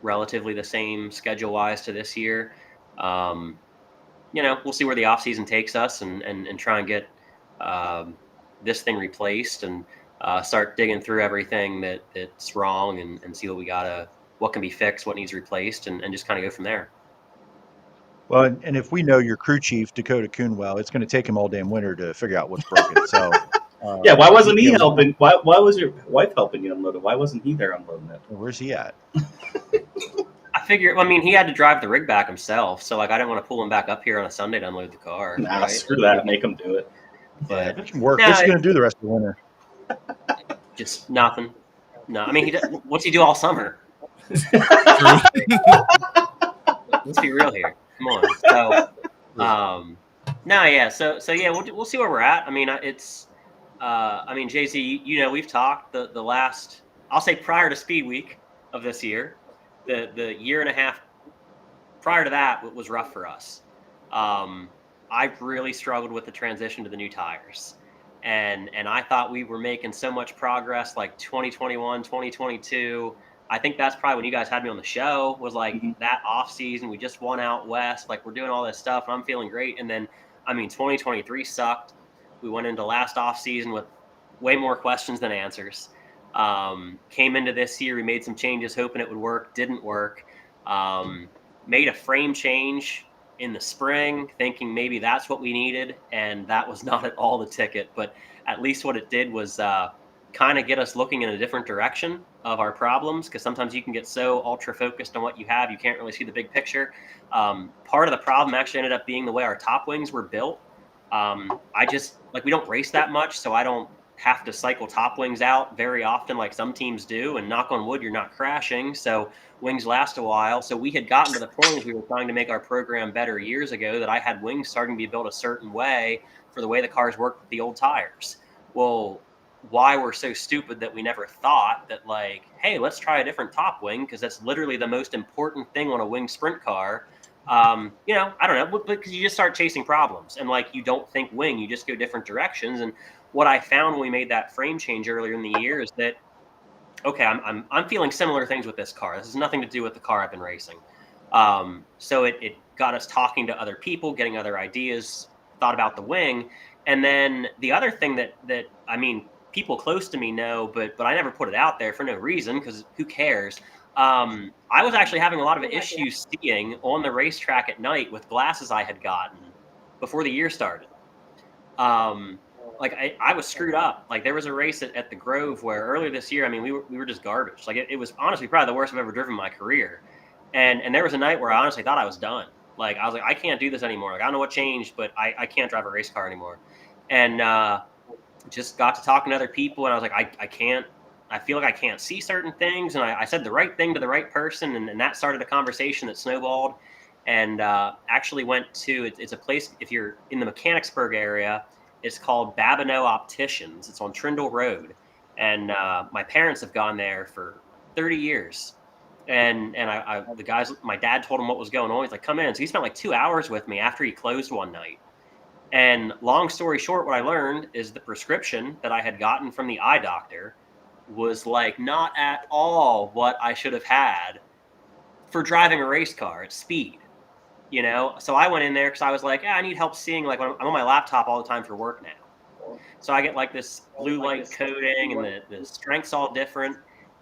relatively the same schedule-wise to this year. We'll see where the off-season takes us and try and get this thing replaced and start digging through everything that's wrong and see what can be fixed, what needs replaced, and just kind of go from there. Well, and if we know your crew chief, Dakota Kuhn, well, it's going to take him all damn winter to figure out what's broken. So, yeah, why wasn't he helping? Why was your wife helping you unload it? Why wasn't he there unloading it? Where's he at? I figure, he had to drive the rig back himself, so I didn't want to pull him back up here on a Sunday to unload the car. Nah, right? Screw that. Make him do it. But it can work. What's he going to do the rest of the winter? Just nothing. No, what's he do all summer? Let's be real here. Come on. So, No, yeah. So yeah, we'll see where we're at. I mean, JayZ, we've talked the last, I'll say prior to Speed Week of this year, the year and a half prior to that was rough for us. I've really struggled with the transition to the new tires. And I thought we were making so much progress, like 2021, 2022. I think that's probably when you guys had me on the show, was like that off season. We just won out west. Like, we're doing all this stuff and I'm feeling great. And then, 2023 sucked. We went into last off season with way more questions than answers. Came into this year, we made some changes hoping it would work, didn't work. Made a frame change in the spring, thinking maybe that's what we needed, and that was not at all the ticket. But at least what it did was kind of get us looking in a different direction of our problems, because sometimes you can get so ultra focused on what you have, you can't really see the big picture. Part of the problem actually ended up being the way our top wings were built. We don't race that much, so I don't have to cycle top wings out very often like some teams do, and knock on wood, you're not crashing, so wings last a while. So we had gotten to the point as we were trying to make our program better years ago that I had wings starting to be built a certain way for the way the cars worked with the old tires. Well, why we're so stupid that we never thought that, like, hey, let's try a different top wing, because that's literally the most important thing on a wing sprint car. I don't know, because you just start chasing problems, and like, you don't think wing, you just go different directions. And what I found when we made that frame change earlier in the year is that, okay, I'm feeling similar things with this car. This has nothing to do with the car I've been racing. So it got us talking to other people, getting other ideas, thought about the wing. And then the other thing that people close to me know, but I never put it out there for no reason, because who cares? I was actually having a lot of issues seeing on the racetrack at night with glasses I had gotten before the year started. I was screwed up. Like, there was a race at the Grove where earlier this year, we were just garbage. Like, it was honestly probably the worst I've ever driven in my career. And there was a night where I honestly thought I was done. Like, I was like, I can't do this anymore. Like, I don't know what changed, but I can't drive a race car anymore. And just got to talking to other people, and I was like, I feel like I can't see certain things. And I said the right thing to the right person, and that started a conversation that snowballed, and actually went to, it's a place, if you're in the Mechanicsburg area, it's called Babineau Opticians. It's on Trindle Road. And my parents have gone there for 30 years. And the guys, my dad told him what was going on. He's like, come in. So he spent like 2 hours with me after he closed one night. And long story short, what I learned is the prescription that I had gotten from the eye doctor was like not at all what I should have had for driving a race car at speed. So I went in there because I was like, I need help seeing, like, when I'm on my laptop all the time for work now. So I get like this blue light coating, and the strength's all different.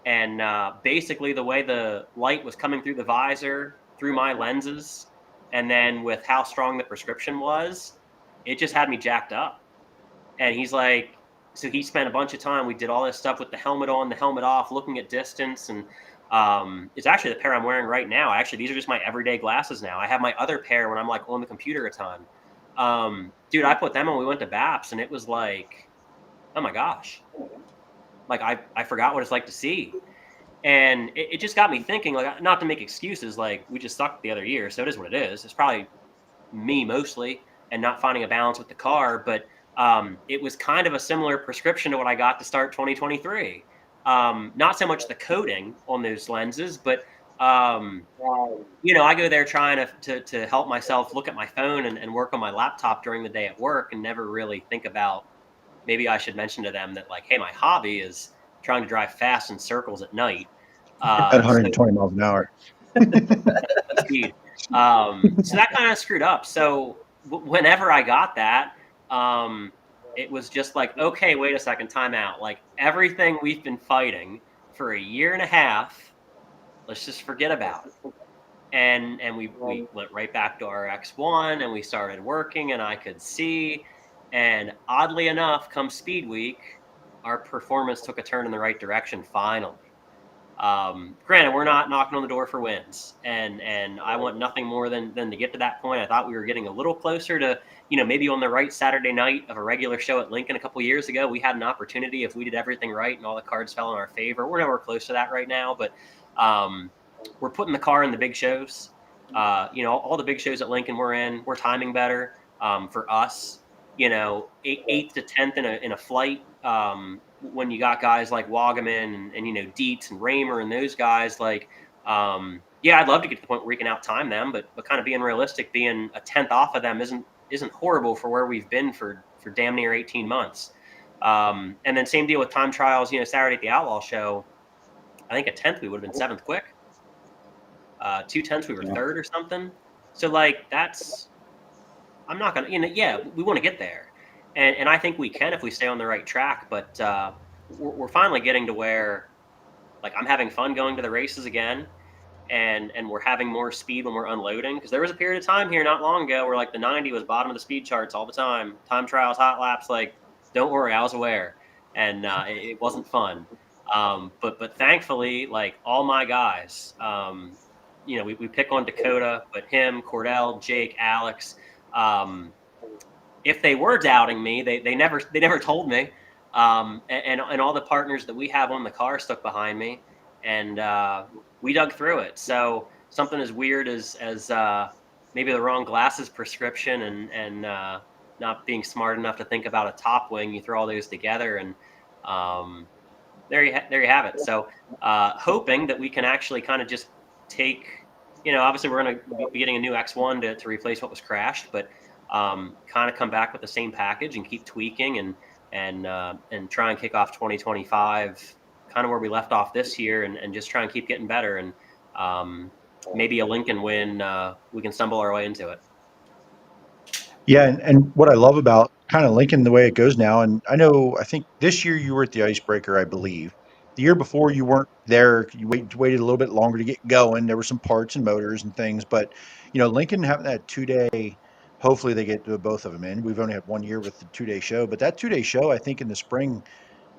And basically the way the light was coming through the visor, through my lenses, and then with how strong the prescription was, it just had me jacked up. And he's like, so he spent a bunch of time, we did all this stuff with the helmet on, the helmet off, looking at distance. And it's actually the pair I'm wearing right now. Actually, these are just my everyday glasses now. I have my other pair when I'm like on the computer a ton. Dude, I put them on, we went to BAPS, and it was like, oh my gosh. Like, I forgot what it's like to see. And it just got me thinking, like, not to make excuses, like, we just sucked the other year, so it is what it is. It's probably me mostly, and not finding a balance with the car. But it was kind of a similar prescription to what I got to start 2023. Not so much the coating on those lenses, but I go there trying to help myself look at my phone and work on my laptop during the day at work, and never really think about, maybe I should mention to them that, like, hey, my hobby is trying to drive fast in circles at night. At 120 miles an hour. Speed. So that kind of screwed up. So whenever I got that, it was just like, okay, wait a second, time out. Like, everything we've been fighting for a year and a half, let's just forget about it. And we went right back to our X1, and we started working, and I could see. And oddly enough, come Speed Week, our performance took a turn in the right direction finally. Granted, we're not knocking on the door for wins, and I want nothing more than to get to that point. I thought we were getting a little closer to, maybe on the right Saturday night of a regular show at Lincoln a couple years ago, we had an opportunity if we did everything right and all the cards fell in our favor. We're nowhere close to that right now, but we're putting the car in the big shows. All the big shows at Lincoln we're in, we're timing better. For us, eighth to 10th in a flight, when you got guys like Wagaman and Dietz and Raymer and those guys, like, yeah, I'd love to get to the point where we can out-time them, but kind of being realistic, being a 10th off of them isn't horrible for where we've been for damn near 18 months. And then same deal with time trials, Saturday at the Outlaw show, I think a 10th we would have been 7th quick. 2 tenths we were 3rd or something. So like I'm not gonna, we want to get there, and I think we can if we stay on the right track. But we're finally getting to where, like, I'm having fun going to the races again, and we're having more speed when we're unloading. Because there was a period of time here not long ago where like the 90 was bottom of the speed charts all the time. Time trials, hot laps, like, don't worry, I was aware, and it wasn't fun. But thankfully, like, all my guys, we pick on Dakota, but him, Cordell, Jake, Alex. If they were doubting me, they never told me. And all the partners that we have on the car stuck behind me, and we dug through it. So something as weird as maybe the wrong glasses prescription and not being smart enough to think about a top wing, you throw all those together, and there you have it. So hoping that we can actually kind of just take, obviously we're going to be getting a new X1 to replace what was crashed, but kind of come back with the same package and keep tweaking and try and kick off 2025 kind of where we left off this year, and just try and keep getting better, and maybe a Lincoln win, we can stumble our way into it. Yeah, and what I love about kind of Lincoln the way it goes now, and I think this year you were at the Icebreaker, I believe. The year before you weren't there. You waited a little bit longer to get going. There were some parts and motors and things, but Lincoln having that 2-day, hopefully they get both of them in. We've only had 1 year with the 2-day show, but that 2-day show, I think in the spring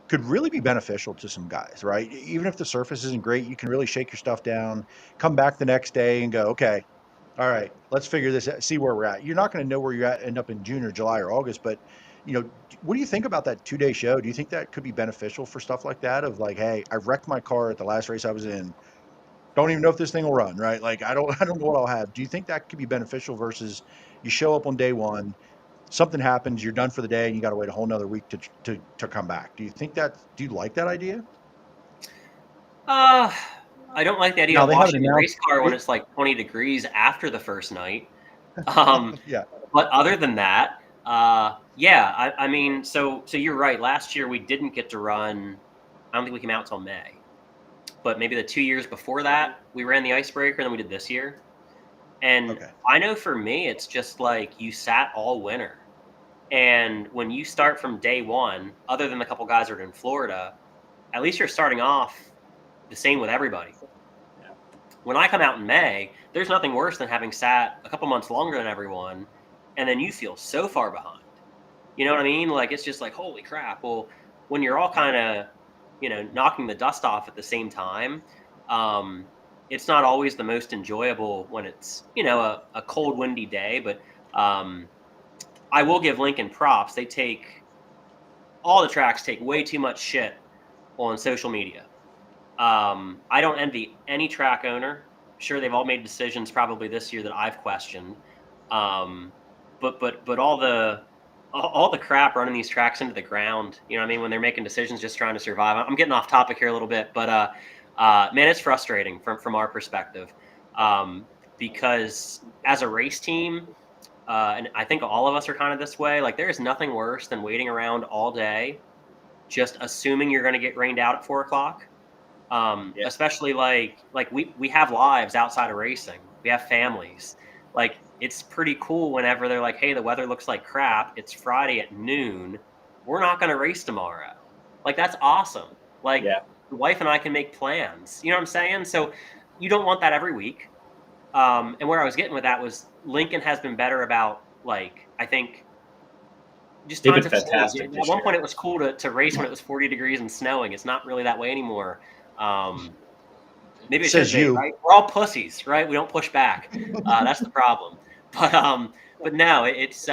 could really be beneficial to some guys, right? Even if the surface isn't great, you can really shake your stuff down, come back the next day and go, okay, all right, let's figure this out, see where we're at. You're not going to know where you're at, end up in June or July or August, but what do you think about that 2-day show? Do you think that could be beneficial for stuff like that? Of like, hey, I wrecked my car at the last race I was in. Don't even know if this thing will run, right? Like, I don't know what I'll have. Do you think that could be beneficial versus you show up on day one, something happens, you're done for the day, and you got to wait a whole nother week to come back? Do you like that idea? I don't like the idea of washing the race car when it's like 20 degrees after the first night. Yeah. But other than that, yeah, I mean, so you're right. Last year we didn't get to run. I don't think we came out till May. But maybe the 2 years before that, we ran the Icebreaker, and then we did this year. And I know for me, it's just like you sat all winter. And when you start from day one, other than the couple guys that are in Florida, at least you're starting off the same with everybody. When I come out in May, there's nothing worse than having sat a couple months longer than everyone, and then you feel so far behind. You know what I mean? Like, it's just like, holy crap. Well, when you're all kind of, knocking the dust off at the same time, it's not always the most enjoyable when it's, a cold, windy day. But I will give Lincoln props. All the tracks take way too much shit on social media. I don't envy any track owner. Sure, they've all made decisions probably this year that I've questioned. But all the crap running these tracks into the ground, when they're making decisions just trying to survive. I'm getting off topic here a little bit, but man, it's frustrating from our perspective, because as a race team, and I think all of us are kind of this way, like, there is nothing worse than waiting around all day just assuming you're going to get rained out at 4 o'clock. Especially like we have lives outside of racing. We have families. Like, it's pretty cool whenever they're like, hey, the weather looks like crap. It's Friday at noon. We're not going to race tomorrow. Like, that's awesome. Like, the wife and I can make plans. You know what I'm saying? So you don't want that every week. And where I was getting with that was Lincoln has been better about, like, I think, just they've been fantastic. At one point, it was cool to race when it was 40 degrees and snowing. It's not really that way anymore. Maybe it should be, right? We're all pussies, right? We don't push back. That's the problem. But no, it's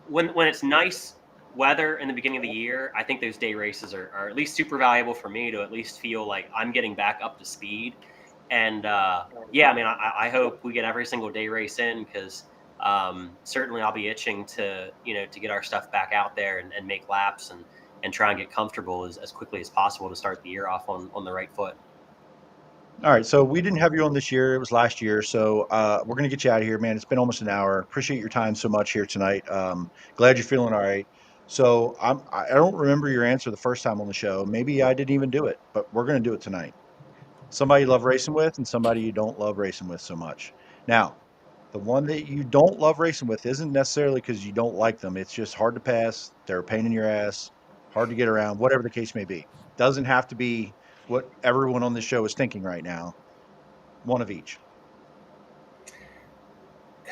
when it's nice weather in the beginning of the year, I think those day races are at least super valuable for me to at least feel like I'm getting back up to speed. And I mean, I hope we get every single day race in, because certainly I'll be itching to get our stuff back out there and make laps and try and get comfortable as quickly as possible to start the year off on the right foot. All right, so we didn't have you on this year. It was last year. So we're going to get you out of here, man. It's been almost an hour. Appreciate your time so much here tonight. Glad you're feeling all right. So I don't remember your answer the first time on the show. Maybe I didn't even do it, but we're going to do it tonight. Somebody you love racing with and somebody you don't love racing with so much. Now, the one that you don't love racing with isn't necessarily because you don't like them. It's just hard to pass. They're a pain in your ass, hard to get around, whatever the case may be. Doesn't have to be what everyone on this show is thinking right now. One of each.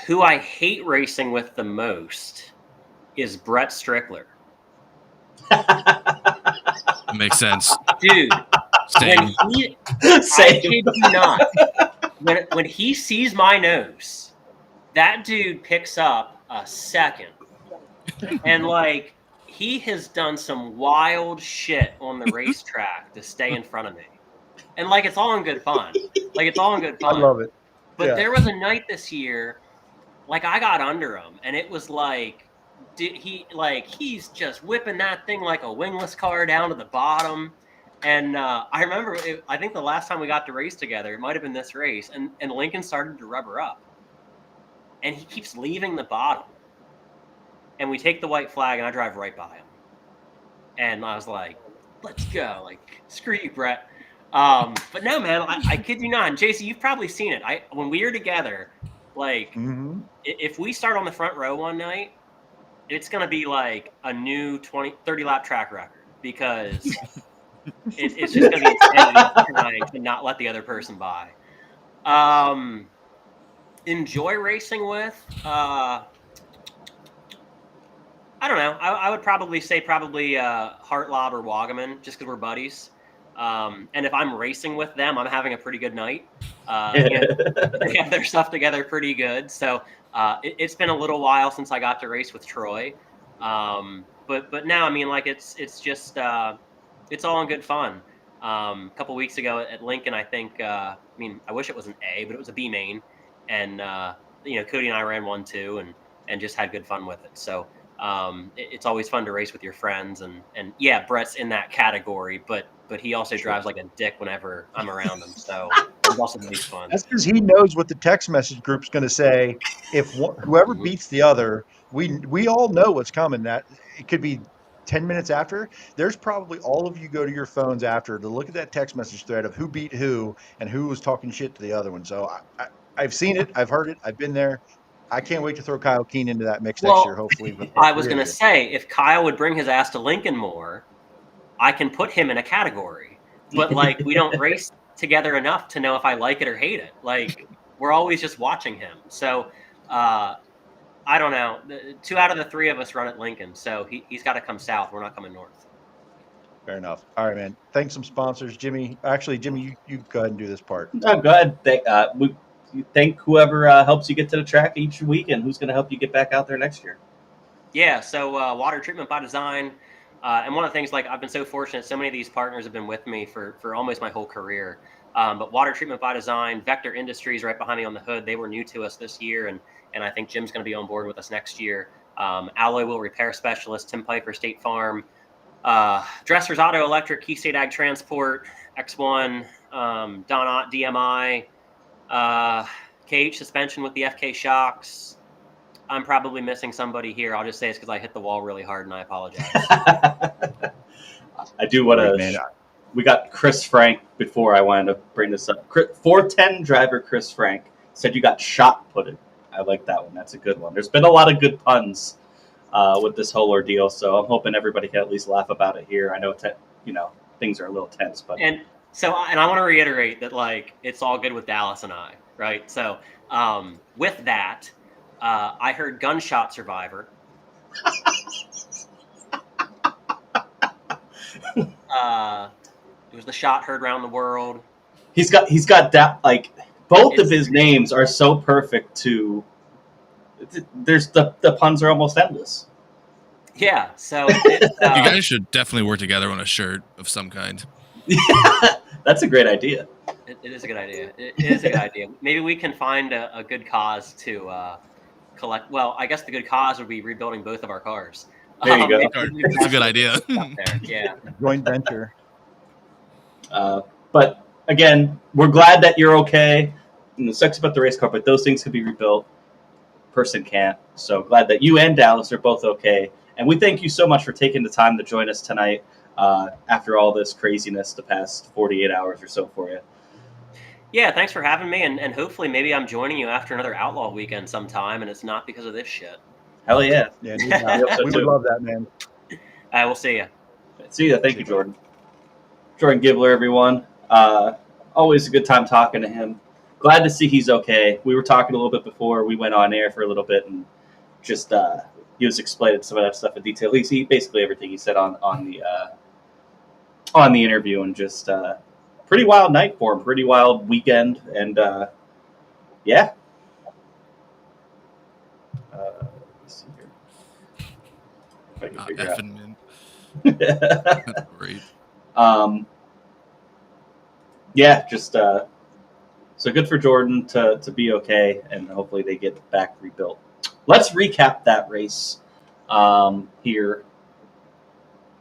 Who I hate racing with the most is Brett Strickler. Makes sense. Dude, Same. I kid you not, when he sees my nose, that dude picks up a second. And like, he has done some wild shit on the racetrack to stay in front of me. And like, it's all in good fun. I love it. But there was a night this year, like I got under him, and it was like, he's just whipping that thing like a wingless car down to the bottom. And I remember, I think the last time we got to race together, it might have been this race, and Lincoln started to rubber up. And he keeps leaving the bottom. And we take the white flag, and I drive right by him. And I was like, let's go. Like, screw you, Brett. But no, man, I kid you not. And JayZ, you've probably seen it. When we are together, like, if we start on the front row one night, it's going to be like a new 30-lap track record. Because it's just going to be insanity trying to not let the other person by. Enjoy racing with? I don't know. I would probably say Hartlob or Wagaman, just because we're buddies. And if I'm racing with them, I'm having a pretty good night. They have their stuff together pretty good. So it's been a little while since I got to race with Troy. But now, I mean, like it's just it's all in good fun. A couple weeks ago at Lincoln, I think. I wish it was an A, but it was a B main, and Cody and I ran one too, and just had good fun with it. So. It's always fun to race with your friends, and yeah, Brett's in that category, but he also drives like a dick whenever I'm around him. So it's also really fun. That's because he knows what the text message group's going to say. If whoever beats the other, we all know what's coming. That it could be 10 minutes after. There's probably all of you go to your phones after to look at that text message thread of who beat who and who was talking shit to the other one. So I've seen it, I've heard it, I've been there. I can't wait to throw Kyle Keene into that mix next year, hopefully. I was going to say, if Kyle would bring his ass to Lincoln more, I can put him in a category. But, like, we don't race together enough to know if I like it or hate it. Like, we're always just watching him. So, I don't know. 2 out of the 3 of us run at Lincoln, so he's got to come south. We're not coming north. Fair enough. All right, man. Thanks, some sponsors. Jimmy, you go ahead and do this part. Oh, go ahead. You thank whoever helps you get to the track each week, and who's going to help you get back out there next year. Yeah, so Water Treatment by Design. And one of the things, like, I've been so fortunate, so many of these partners have been with me for almost my whole career. But Water Treatment by Design, Vector Industries right behind me on the hood, they were new to us this year, and I think Jim's going to be on board with us next year. Alloy Wheel Repair Specialist, Tim Piper, State Farm. Dresser's Auto Electric, Key State Ag Transport, X1, Don Ott, DMI. KH Suspension with the FK shocks. I'm probably missing somebody here. I'll just say it's because I hit the wall really hard, and I apologize. I do want to. We got Chris Frank before I wanted to bring this up. 410 driver Chris Frank said you got shot putted. I like that one. That's a good one. There's been a lot of good puns with this whole ordeal, so I'm hoping everybody can at least laugh about it here. I know things are a little tense, but. So I want to reiterate that, like, it's all good with Dallas and I, right? So with that, I heard Gunshot Survivor. It was the shot heard around the world. He's got that, like, both of his names are so perfect to. There's the puns are almost endless. Yeah, so you guys should definitely work together on a shirt of some kind. Yeah, that's a great idea. It is a good idea. It is a good idea. Maybe we can find a good cause to collect. Well, I guess the good cause would be rebuilding both of our cars. There you go. That's a good idea. There. Yeah. Joint venture. But again, we're glad that you're okay. And it sucks about the race car, but those things can be rebuilt. Person can't. So glad that you and Dallas are both okay. And we thank you so much for taking the time to join us tonight after all this craziness the past 48 hours or so for you. Yeah, thanks for having me, and hopefully maybe I'm joining you after another Outlaw weekend sometime, and it's not because of this shit. Hell yeah. Yeah, We we would love that, man. We'll see you. See ya. Thank you, Jordan. Jordan Givler, everyone. Always a good time talking to him. Glad to see he's okay. We were talking a little bit before we went on air for a little bit, and just he was explaining some of that stuff in detail. He basically everything he said on the interview, and just pretty wild night for him, pretty wild weekend, and yeah. Let's see here. If I can figure out. That's great. Yeah, just so good for Jordan to be okay, and hopefully they get back rebuilt. Let's recap that race here,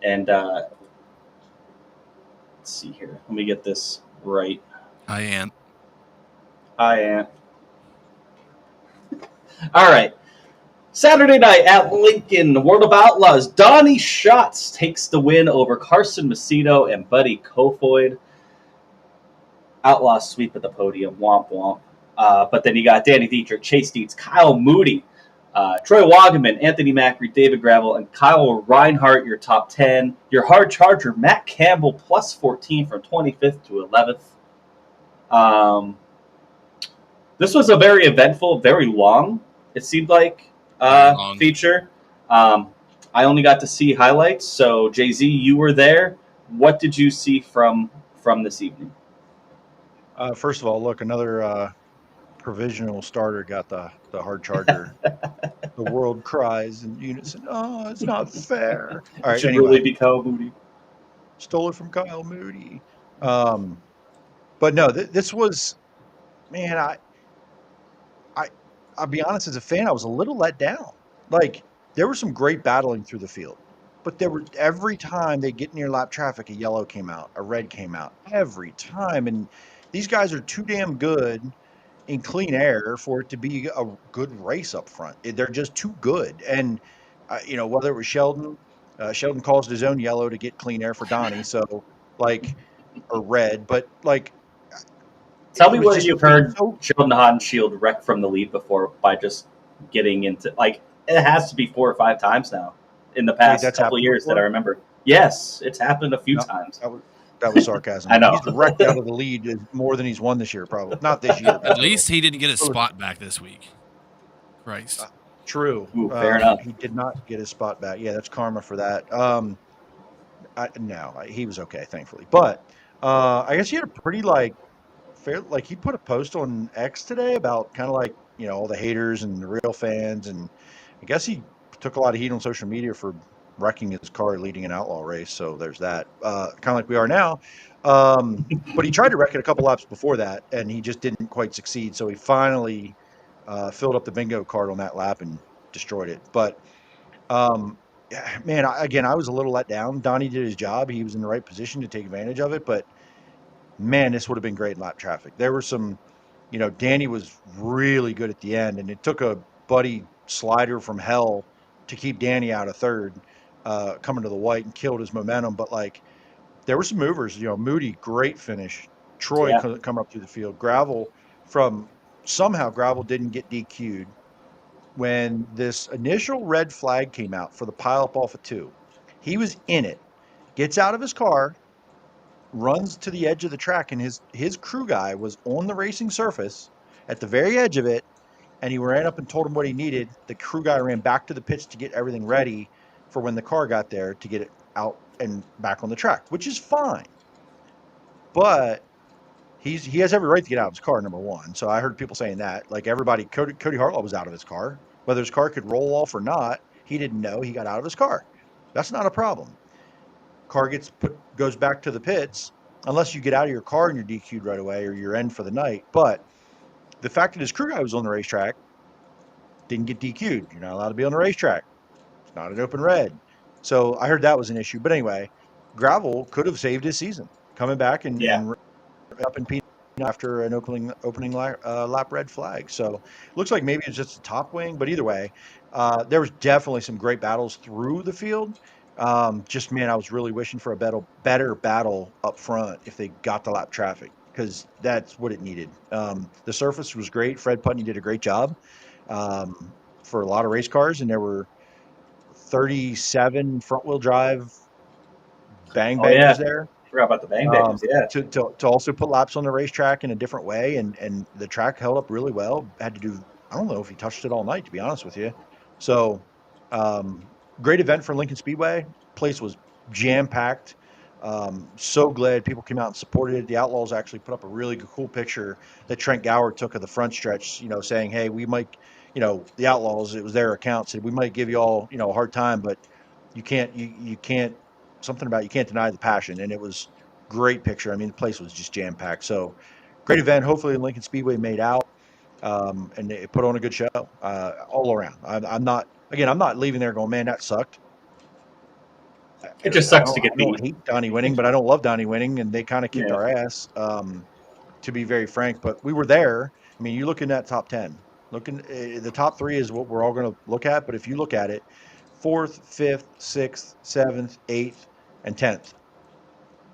and let's see here. Let me get this right. I am. All right. Saturday night at Lincoln, World of Outlaws, Donnie Schatz takes the win over Carson Macedo and Buddy Kofoid. Outlaws sweep at the podium, womp womp. But then you got Danny Dietrich, Chase Dietz, Kyle Moody, Troy Wagaman, Anthony Macri, David Gravel, and Kyle Reinhart, your top 10. Your hard charger, Matt Campbell, plus 14 from 25th to 11th. This was a very eventful, very long, it seemed like, feature. I only got to see highlights, so JayZ, you were there. What did you see from this evening? First of all, look, another provisional starter got the hard charger. The world cries in unison, oh, it's not fair. All right, Should anyway. really be Kyle Moody. Stole it from Kyle Moody. But no, this was, man, I'll be honest, as a fan, I was a little let down. Like, there was some great battling through the field, but every time they get near lap traffic, a yellow came out, a red came out, every time. And these guys are too damn good in clean air for it to be a good race up front. They're just too good. And, whether it was Sheldon caused his own yellow to get clean air for Donnie. So, or red, but tell me whether you've heard Sheldon Haudenschild wreck from the lead before by just getting into, it has to be 4 or 5 times now in the past couple of years that I remember. Yes, it's happened a few times. That was sarcasm. I know. He's wrecked out of the lead more than he's won this year, probably. Not this year. At least he didn't get his spot back this week. Christ. True. Ooh, fair enough. He did not get his spot back. Yeah, that's karma for that. He was okay, thankfully. But I guess he had a pretty he put a post on X today about kind of all the haters and the real fans, and I guess he took a lot of heat on social media for wrecking his car leading an outlaw race. So there's that. Kind of like we are now. But he tried to wreck it a couple laps before that, and he just didn't quite succeed. So he finally filled up the bingo card on that lap and destroyed it. But man, I was a little let down. Donnie did his job. He was in the right position to take advantage of it. But man, this would have been great in lap traffic. There were some, Danny was really good at the end, and it took a Buddy slider from hell to keep Danny out of third, coming to the white, and killed his momentum. But there were some movers. Moody, great finish. Troy come up through the field. Gravel somehow Gravel didn't get DQ'd when this initial red flag came out for the pileup off of 2. He was in it, gets out of his car, runs to the edge of the track, and his crew guy was on the racing surface at the very edge of it, and he ran up and told him what he needed. The crew guy ran back to the pits to get everything ready for when the car got there to get it out and back on the track, which is fine. But he has every right to get out of his car, number one. So I heard people saying that. Everybody, Cody Hartlaw was out of his car. Whether his car could roll off or not, he didn't know. He got out of his car. That's not a problem. Car goes back to the pits, unless you get out of your car and you're DQ'd right away or you're in for the night. But the fact that his crew guy was on the racetrack, didn't get DQ'd. You're not allowed to be on the racetrack. It's not an open red. So I heard that was an issue. But anyway, gravel could have saved his season coming back and up in Pino after an opening lap red flag. So it looks like maybe it's just a top wing, but either way, there was definitely some great battles through the field. Just, man, I was really wishing for a better battle up front if they got the lap traffic, because that's what it needed. The surface was great. Fred Putney did a great job for a lot of race cars, and there were 37 front-wheel drive bangers there. Forgot about the bangers, to also put laps on the racetrack in a different way, and the track held up really well. Had to do, I don't know if he touched it all night, to be honest with you. So great event for Lincoln Speedway. Place was jam-packed. So glad people came out and supported it. The Outlaws actually put up a really cool picture that Trent Gower took of the front stretch, saying, hey, we might, the Outlaws, it was their account, said we might give you all, a hard time, but you can't something about you can't deny the passion. And it was great picture. I mean, the place was just jam-packed. So great event. Hopefully Lincoln Speedway made out, and it put on a good show all around. I'm not leaving there going, man, that sucked. It just sucks to get beat. I don't hate Donnie winning, but I don't love Donnie winning, and they kind of kicked our ass, to be very frank. But we were there. I mean, you look in that top 10. The top 3 is what we're all going to look at. But if you look at it, 4th, 5th, 6th, 7th, 8th, and 10th.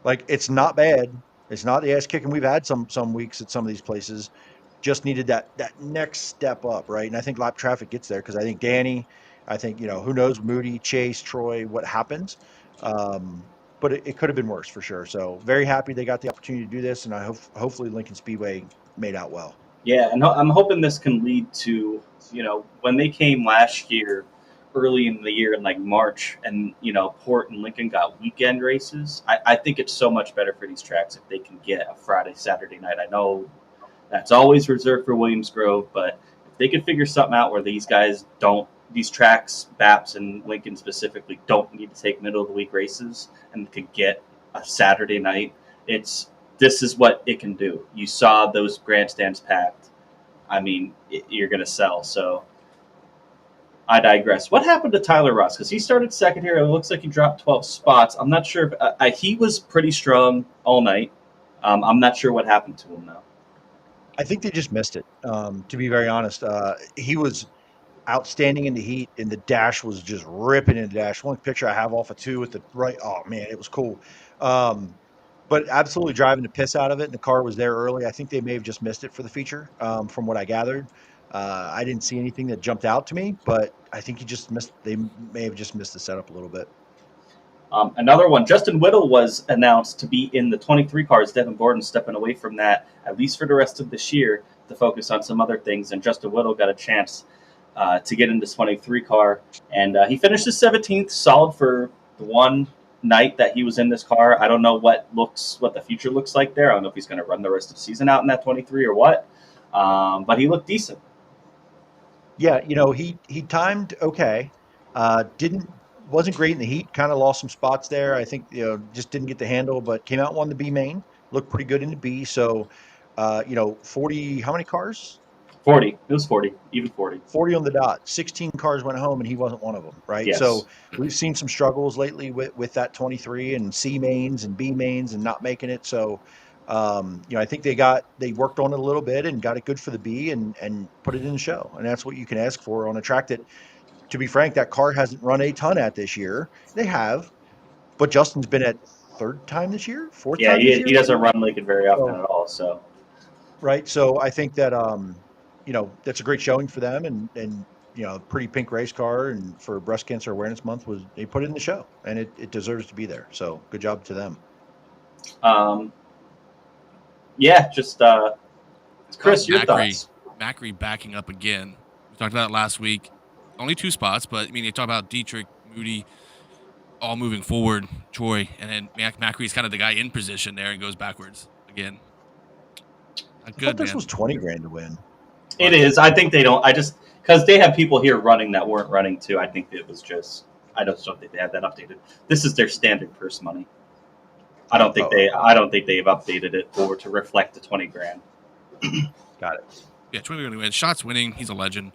Like, it's not bad. It's not the ass kicking we've had some weeks at some of these places. Just needed that next step up, right? And I think lap traffic gets there, because I think Danny, who knows, Moody, Chase, Troy, what happens. But it could have been worse for sure. So very happy they got the opportunity to do this, and I hopefully Lincoln Speedway made out well. Yeah, and I'm hoping this can lead to, when they came last year, early in the year in like March, and Port and Lincoln got weekend races. I think it's so much better for these tracks if they can get a Friday, Saturday night. I know that's always reserved for Williams Grove, but if they could figure something out where these tracks, BAPS and Lincoln specifically, don't need to take middle of the week races and could get a Saturday night, this is what it can do. You saw those grandstands packed. I mean, you're going to sell. So I digress. What happened to Tyler Ross? Because he started second here. It looks like he dropped 12 spots. I'm not sure if he was pretty strong all night. I'm not sure what happened to him now. I think they just missed it, to be very honest. He was outstanding in the heat, and the dash was just ripping in the dash. One picture I have off of 2 with the right. Oh, man, it was cool. But absolutely driving the piss out of it, and the car was there early. I think they may have just missed it for the feature, from what I gathered. I didn't see anything that jumped out to me, but I think they may have just missed the setup a little bit. Another one, Justin Whittle was announced to be in the 23 cars. Devin Gordon stepping away from that, at least for the rest of this year, to focus on some other things. And Justin Whittle got a chance to get in this 23 car. And he finished his 17th, solid for the one night that he was in this car. I don't know what the future looks like there. I don't know if he's going to run the rest of the season out in that 23 or what. But he looked decent. Yeah, he timed okay. Wasn't great in the heat. Kind of lost some spots there. I think just didn't get the handle, but came out and won the B main. Looked pretty good in the B. So 40. How many cars? 40. It was 40. Even 40. 40 on the dot. 16 cars went home, and he wasn't one of them. Right. Yes. So we've seen some struggles lately with that 23 and C mains and B mains and not making it. So I think they worked on it a little bit and got it good for the B and put it in the show. And that's what you can ask for on a track that, to be frank, that car hasn't run a ton at this year. They have, but Justin's been at 3rd time this year, 4th time this year? He doesn't run Lincoln very often at all. So, right. So I think that that's a great showing for them, and pretty pink race car, and for Breast Cancer Awareness Month they put it in the show, and it deserves to be there. So good job to them. Chris, your thoughts? Macri backing up again. We talked about it last week. Only 2 spots, but I mean, you talk about Dietrich, Moody, all moving forward, Troy, and then Macri's kind of the guy in position there and goes backwards again. I thought this was $20,000 to win. It is. I think they don't. Because they have people here running that weren't running too. I think it was just. I don't think they have that updated. This is their standard purse money. I don't think they've updated it to reflect the $20,000. Got it. Yeah, $20,000 win. Shots winning. He's a legend.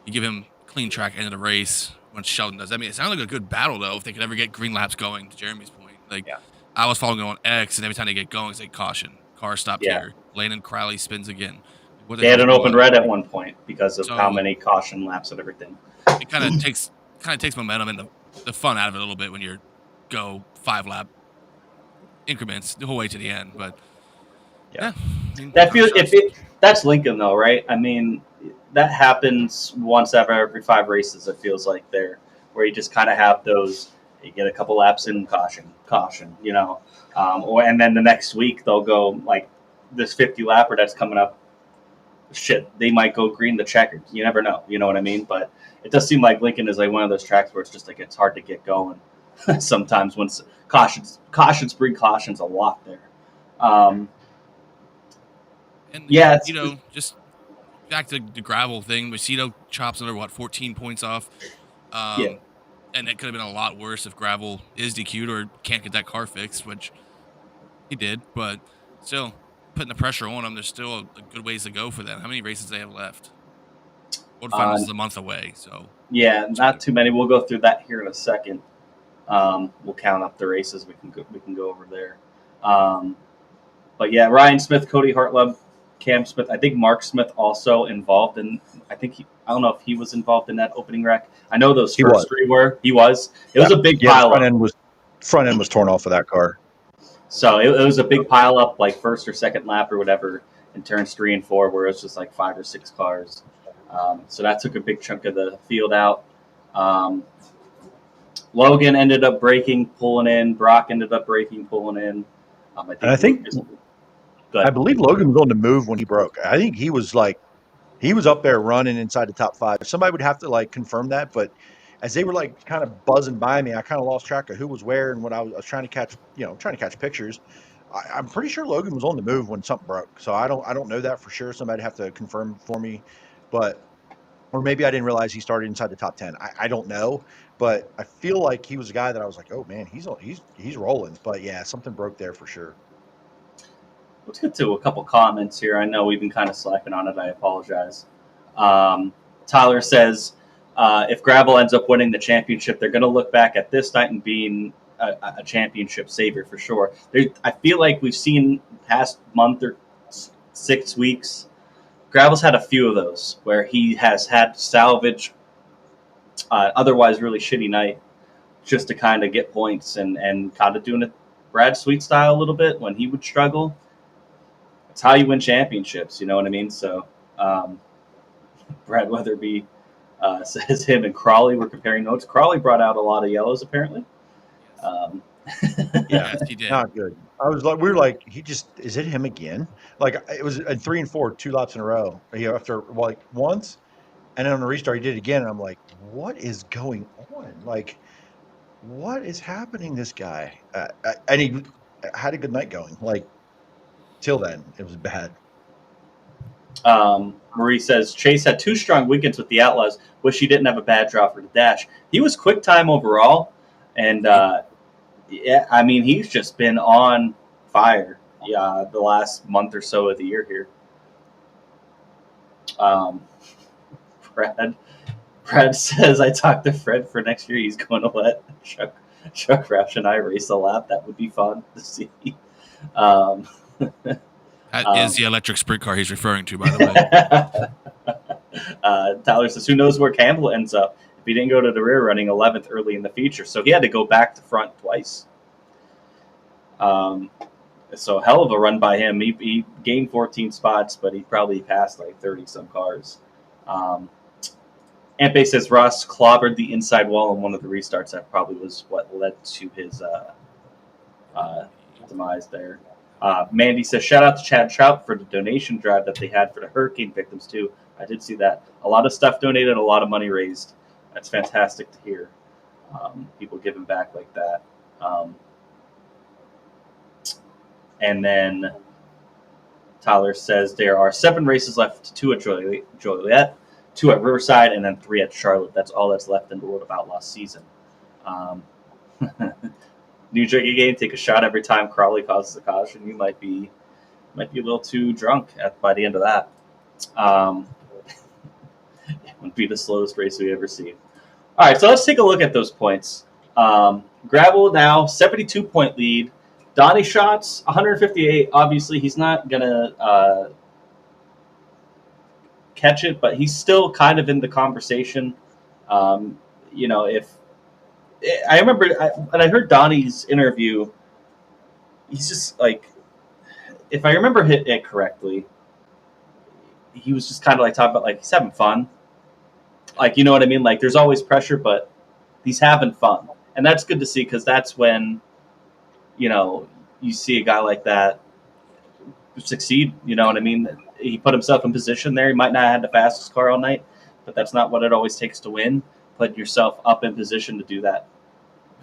you give him clean track end of the race when Sheldon does. I mean, it sounded like a good battle though. If they could ever get green laps going, to Jeremy's point, like I was following on X, and every time they get going, it's like caution, car stopped here. Landon Crowley spins again. They had an open red at one point because of how many caution laps and everything. It kind of takes momentum and the fun out of it a little bit when you go 5-lap increments the whole way to the end. But I mean, that's Lincoln though, right? I mean, that happens once every 5 races. It feels like there, where you just kind of have those. You get a couple laps in, caution, you know, and then the next week they'll go like this 50 lapper that's coming up. Shit, they might go green the checkered. You never know. You know what I mean? But it does seem like Lincoln is like one of those tracks where it's just like it's hard to get going. Sometimes when cautions bring cautions a lot there. You know, just back to the gravel thing. Macedo chops another 14 points off. And it could have been a lot worse if gravel is DQ'd or can't get that car fixed, which he did. But still, putting the pressure on them, there's still a good ways to go for them. How many races do they have left? World Finals is a month away, so not too many. We'll go through that here in a second. We'll count up the races. We can go over there. But yeah, Ryan Smith, Cody Hartleb, Cam Smith. I think Mark Smith also involved in. I don't know if he was involved in that opening wreck. I know those first 3 were. He was. It was a big pile. Front end was torn off of that car. So it was a big pile up, like first or second lap or whatever, in turns 3 and 4, where it was just like 5 or 6 cars. So that took a big chunk of the field out. Logan ended up braking, pulling in. Brock ended up braking, pulling in. I believe Logan was on the move when he broke. I think he was up there running inside the top 5. Somebody would have to like confirm that, but as they were like kind of buzzing by me, I kind of lost track of who was where and what I was trying to catch. Trying to catch pictures. I'm pretty sure Logan was on the move when something broke. So I don't know that for sure. Somebody'd have to confirm for me, or maybe I didn't realize he started inside the top 10. I don't know, but I feel like he was a guy that I was like, oh man, he's rolling. But yeah, something broke there for sure. Let's get to a couple comments here. I know we've been kind of slacking on it. I apologize. Tyler says, if gravel ends up winning the championship, they're going to look back at this night and being a championship savior for sure. I feel like we've seen past month or 6 weeks, gravel's had a few of those where he has had to salvage otherwise really shitty night just to kind of get points and kind of doing it Brad Sweet style a little bit when he would struggle. It's how you win championships, you know what I mean? So Brad Weatherby says him and Crawley were comparing notes. Crawley brought out a lot of yellows, apparently. Yes, he did. Not good. We were like, is it him again? Like it was at 3 and 4, 2 laps in a row. After like once, and then on the restart he did it again. And I'm like, what is going on? Like, what is happening? This guy, and he had a good night going. Like till then, it was bad. Marie says Chase had 2 strong weekends with the Outlaws. Wish he didn't have a bad draw for the dash. He was quick time overall, and I mean he's just been on fire. The last month or so of the year here. Brad says I talked to Fred for next year. He's going to let Chuck Roush and I race a lap. That would be fun to see. That is the electric sprint car he's referring to, by the way. Tyler says, who knows where Campbell ends up if he didn't go to the rear running 11th early in the feature. So he had to go back to front twice. So hell of a run by him. He gained 14 spots, but he probably passed like 30-some cars. Ampe says Ross clobbered the inside wall in one of the restarts. That probably was what led to his demise there. Mandy says, shout out to Chad Trout for the donation drive that they had for the hurricane victims, too. I did see that. A lot of stuff donated, a lot of money raised. That's fantastic to hear. People giving back like that. And then Tyler says there are 7 races left, 2 at Joliet, 2 at Riverside, and then 3 at Charlotte. That's all that's left in the World of Outlaws season. New Jersey game, take a shot every time Crawley causes a caution. You might be a little too drunk by the end of that. Would be the slowest race we ever see. All right, so let's take a look at those points. Gravel now 72-point lead. Donnie Schatz 158. Obviously, he's not gonna catch it, but he's still kind of in the conversation. If I remember, when I heard Donnie's interview, he's just like, if I remember it correctly, he was just kind of like talking about like he's having fun. Like, you know what I mean? Like, there's always pressure, but he's having fun. And that's good to see, because that's when, you see a guy like that succeed. You know what I mean? He put himself in position there. He might not have had the fastest car all night, but that's not what it always takes to win. Put yourself up in position to do that.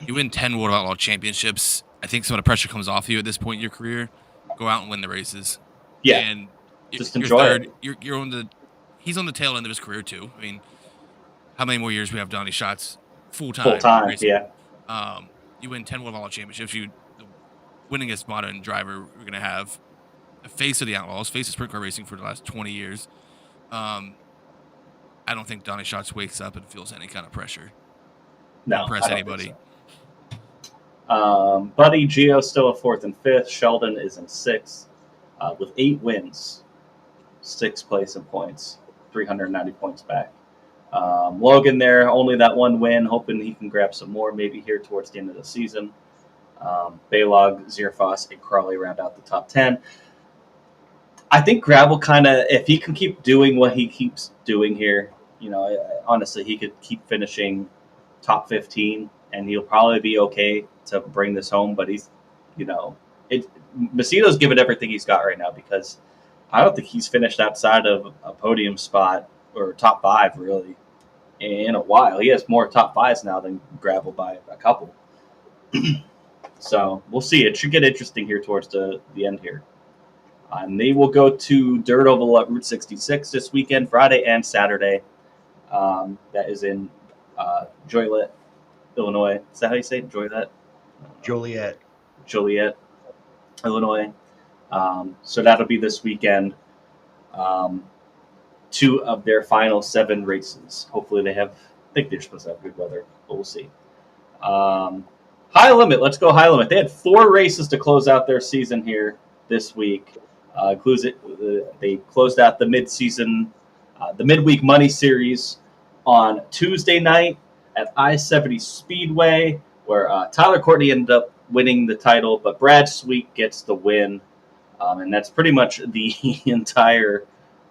You win 10 World Outlaw Championships. I think some of the pressure comes off you at this point in your career. Go out and win the races. Yeah. And just you're enjoy third. it. You're on he's on the tail end of his career too. I mean, how many more years we have Donnie Schatz full time? Racing? Yeah. You win 10 World Outlaw Championships. The winningest modern driver we're gonna have, the face of the Outlaws, face of sprint car racing for the last 20 years. I don't think Donnie Schatz wakes up and feels any kind of pressure. No, impress anybody. So. Buddy Gio still at 4th and 5th. Sheldon is in 6th with 8 wins, 6th place in points, 390 points back. Logan there, only that one win, hoping he can grab some more maybe here towards the end of the season. Baylog, Zierfoss, and Crawley round out the top 10. I think Gravel kind of, if he can keep doing what he keeps doing here, honestly, he could keep finishing top 15, and he'll probably be okay to bring this home. But he's, Macedo's given everything he's got right now, because I don't think he's finished outside of a podium spot or top 5 really in a while. He has more top 5s now than Gravel by a couple. So we'll see. It should get interesting here towards the end here. And they will go to Dirt Oval at Route 66 this weekend, Friday and Saturday. That is in Joliet, Illinois. Is that how you say it? Joliet, Illinois. So that'll be this weekend. 2 of their final 7 races. Hopefully I think they're supposed to have good weather, but we'll see. High Limit, let's go High Limit. They had 4 races to close out their season here this week. They closed out the midweek money series on Tuesday night at I-70 Speedway, where Tyler Courtney ended up winning the title, but Brad Sweet gets the win. And that's pretty much the entire,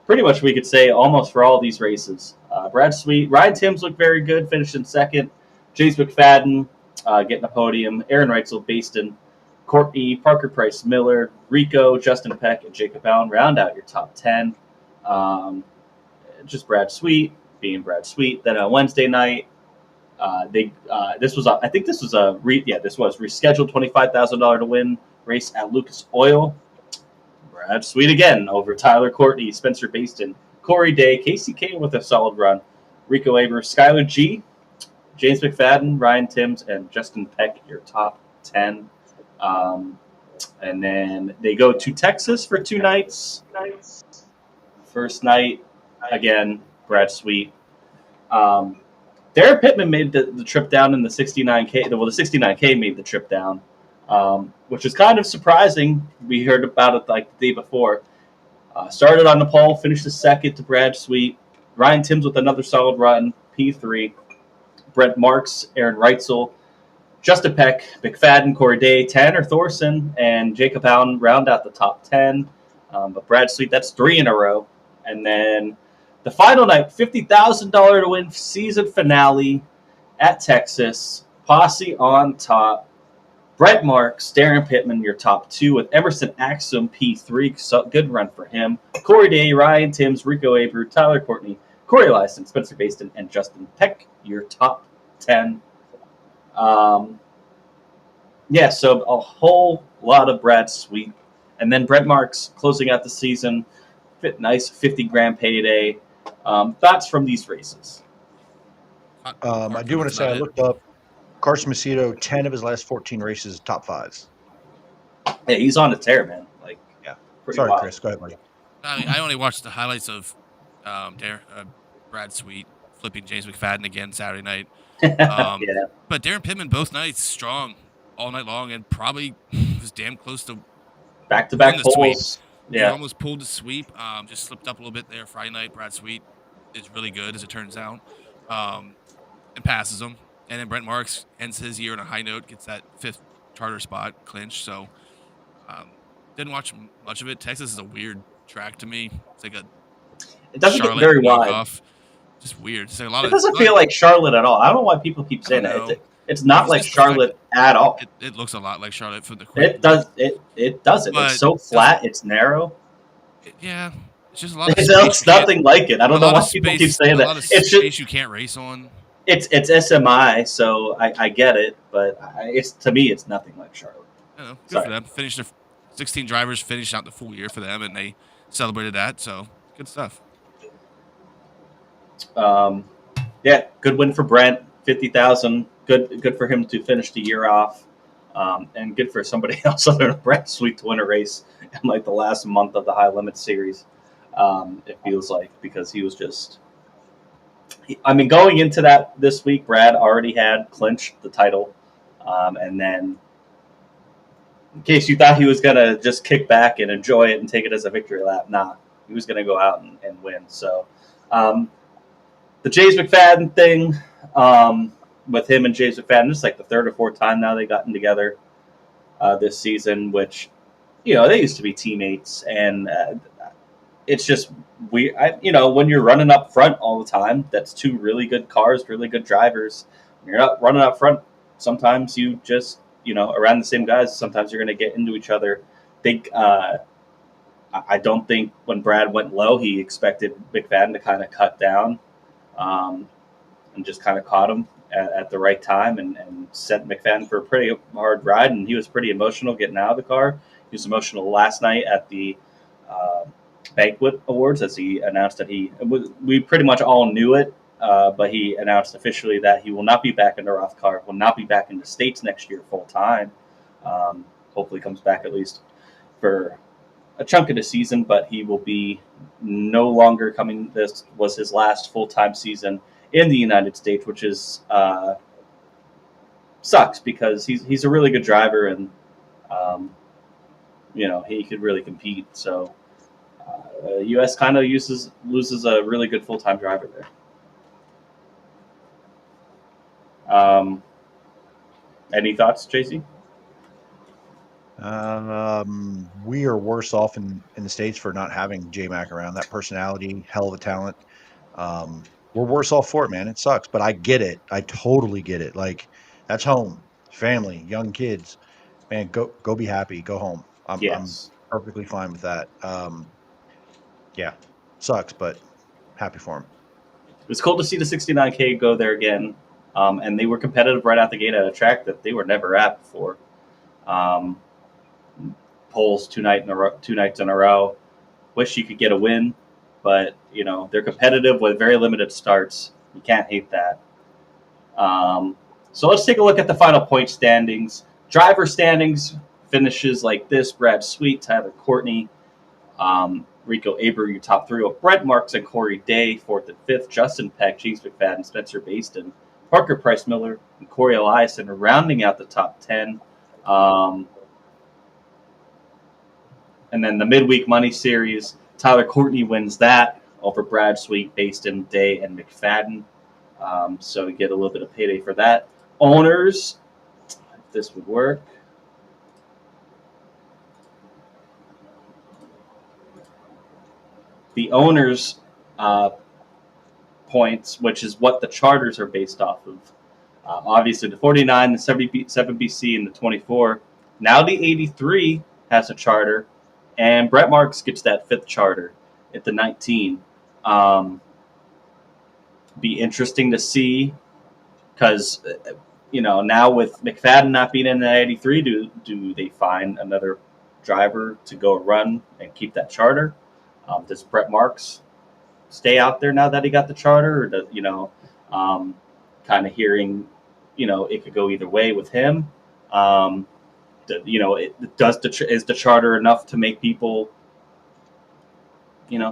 we could say almost for all these races. Brad Sweet, Ryan Timms looked very good, finished in 2nd. JayZ McFadden getting a podium. Aaron Reitzel, Baston, Courtney, Parker Price Miller, Rico, Justin Peck, and Jacob Allen round out your top 10. Just Brad Sweet being Brad Sweet. Then on Wednesday night, this was rescheduled $25,000 to win race at Lucas Oil. Brad Sweet again over Tyler Courtney, Spencer Baston, Corey Day, Casey Kane with a solid run, Rico Aber, Skylar G, James McFadden, Ryan Timms, and Justin Peck, your top 10. And then they go to Texas for 2 nights. First night, again, Brad Sweet. Darren Pittman made the trip down in the 69K. Well, the 69K made the trip down, which is kind of surprising. We heard about it like the day before. Started on the pole, finished the 2nd to Brad Sweet. Ryan Timms with another solid run, P3. Brent Marks, Aaron Reitzel, Justin Peck, McFadden, Corey Day, Tanner Thorson, and Jacob Allen round out the top 10. But Brad Sweet, that's 3 in a row. And then the final night, $50,000 to win season finale at Texas. Posse on top. Brent Marks, Darren Pittman, your top 2 with Emerson Axum, P3. So good run for him. Corey Day, Ryan Timms, Rico Aber, Tyler Courtney, Corey Lyson, Spencer Baston, and Justin Peck, your top 10. So a whole lot of Brad Sweet. And then Brent Marks closing out the season. Nice $50,000 payday. Thoughts from these races? I do want to say I looked up Carson Macedo, 10 of his last 14 races, top 5s. Yeah, he's on a tear, man. Pretty Sorry, wild. Chris. Go ahead, buddy. I only watched the highlights of Brad Sweet. flipping James McFadden again Saturday night. Yeah. But Darren Pittman both nights strong all night long and probably was damn close to Back-to-back pulling the sweep. poles. He Yeah. almost pulled the sweep. Just slipped up a little bit there Friday night. Brad Sweet is really good, as it turns out, and passes him. And then Brent Marks ends his year on a high note, gets that 5th charter spot clinched. So didn't watch much of it. Texas is a weird track to me. It's like a It doesn't Charlotte get very wide. knockoff. Just weird. It's like a lot It of, doesn't feel like Charlotte at all. I don't know why people keep saying don't know. that. It's not It's like just the fact Charlotte at all. it looks a lot like Charlotte for the quick. It does. It doesn't. But It's so flat. It's narrow. Yeah, it's just a lot of It space. looks nothing like it. I don't know why people keep saying a that. lot of It's space just you can't race on. it's SMI, so I get it, but it's to me it's nothing like Charlotte. I don't know. Good Sorry. for them. Finished their 16 drivers finished out the full year for them, and they celebrated that. So good stuff. Yeah, good win for Brent. 50,000. Good for him to finish the year off, and good for somebody else other than Brent Sweet to win a race in like the last month of the High Limit Series. It feels like, because he was just. I mean, going into that this week, Brad already had clinched the title, and then in case you thought he was gonna just kick back and enjoy it and take it as a victory lap, nah, he was gonna go out and win. So. The JayZ McFadden thing, with him and JayZ McFadden, it's like the 3rd or 4th time now they've gotten together this season, which, they used to be teammates, and it's just weird. When you're running up front all the time, that's 2 really good cars, really good drivers. When you're not running up front, sometimes you just, around the same guys, sometimes you're going to get into each other. I don't think when Brad went low, he expected McFadden to kind of cut down, and just kind of caught him at the right time and sent McFadden for a pretty hard ride. And he was pretty emotional getting out of the car. He was emotional last night at the banquet awards, as he announced that we pretty much all knew it, but he announced officially that he will not be back in the Roth car, will not be back in the States next year full time. Hopefully comes back at least for a chunk of the season, but he will be no longer coming. This was his last full-time season in the United States, which is sucks, because he's a really good driver, and he could really compete. So U.S. kind of loses a really good full-time driver there. Any thoughts, JayZ? We are worse off in the States for not having J-Mac around. That personality, hell of a talent. We're worse off for it, man. It sucks, but I get it. I totally get it. Like, that's home, family, young kids. Man, go be happy. Go home. I'm perfectly fine with that. Yeah, sucks, but happy for him. It was cool to see the 69K go there again, and they were competitive right out the gate at a track that they were never at before. Polls 2 nights in a row. Wish you could get a win, but they're competitive with very limited starts. You can't hate that. So let's take a look at the final point standings. Driver standings finishes like this: Brad Sweet, Tyler Courtney, Rico Aber, your top 3. With Brent Marks and Corey Day 4th and 5th. Justin Peck, James McFadden, Spencer Baston, Parker Price Miller, and Corey Eliason rounding out the top 10. And then the midweek money series, Tyler Courtney wins that over Brad Sweet, Baston, Day, and McFadden. So we get a little bit of payday for that. Owners, if this would work. The owners' points, which is what the charters are based off of. Obviously, the 49, the 77 BC, and the 24. Now the 83 has a charter, and Brett Marks gets that 5th charter at the 19. Be interesting to see, because now with McFadden not being in the 83, do they find another driver to go run and keep that charter? Does Brett Marks stay out there now that he got the charter, or does kind of hearing it could go either way with him? Is the charter enough to make people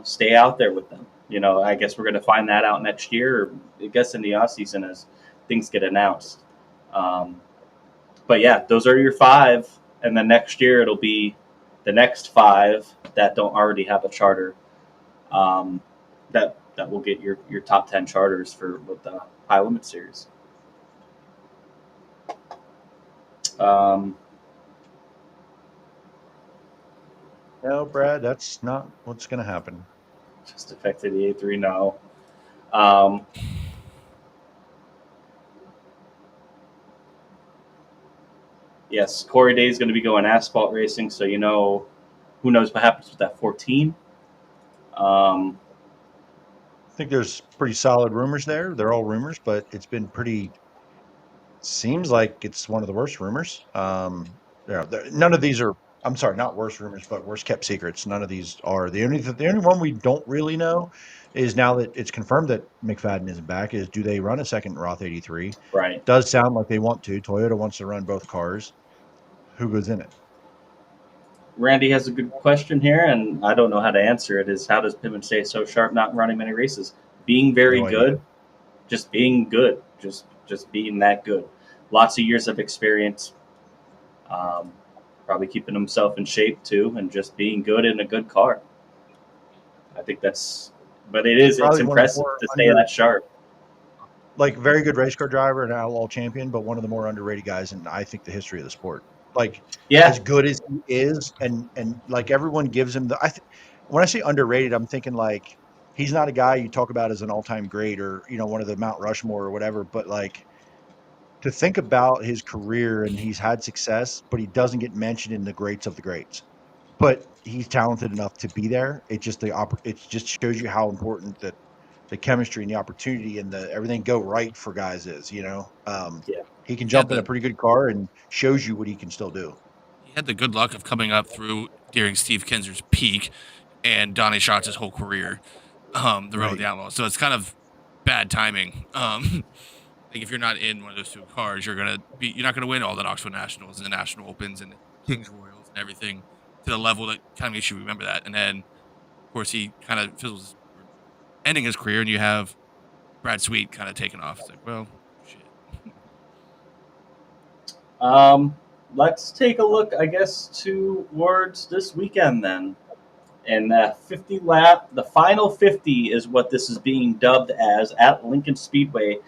stay out there with them? I guess we're going to find that out next year, or I guess in the off season as things get announced. But yeah, those are your 5, and then next year it'll be the next 5 that don't already have a charter. That will get your top 10 charters for the High Limit Series. No, Brad, that's not what's going to happen. Just affected the A3 now. Yes, Corey Day is going to be going asphalt racing, so who knows what happens with that 14. I think there's pretty solid rumors there. They're all rumors, but it's been pretty. Seems like it's one of the worst rumors. None of these are. I'm sorry, not worst rumors, but worst kept secrets. None of these are. The only one we don't really know is, now that it's confirmed that McFadden isn't back, is do they run a second Roth 83? Right. Does sound like they want to. Toyota wants to run both cars. Who goes in it? Randy has a good question here, and I don't know how to answer it. Is how does Pittman stay so sharp, not running many races? Being very good, just being good, just being that good. Lots of years of experience. Probably keeping himself in shape too, and just being good in a good car. I think it's impressive to stay that sharp. Like, very good race car driver and outlaw champion, but one of the more underrated guys in, I think, the history of the sport. Like, as good as he is, and like everyone gives him when I say underrated, I'm thinking like he's not a guy you talk about as an all-time great, or one of the Mount Rushmore or whatever, but like, to think about his career, and he's had success, but he doesn't get mentioned in the greats of the greats. But he's talented enough to be there. It just shows you how important that the chemistry and the opportunity and the everything go right for guys is. He can jump in a pretty good car and shows you what he can still do. He had the good luck of coming up through during Steve Kinser's peak and Donnie Schatz's whole career, the road of the Outlaws. So it's kind of bad timing. Like, if you're not in one of those 2 cars, you're not gonna win all the Knoxville Nationals and the National Opens and the Kings Royals and everything to the level that kind of makes you remember that. And then, of course, he kind of fizzles, ending his career, and you have Brad Sweet kind of taking off. It's like, well, shit. Let's take a look, I guess, towards this weekend then. And the 50 lap, the final 50 is what this is being dubbed as at Lincoln Speedway.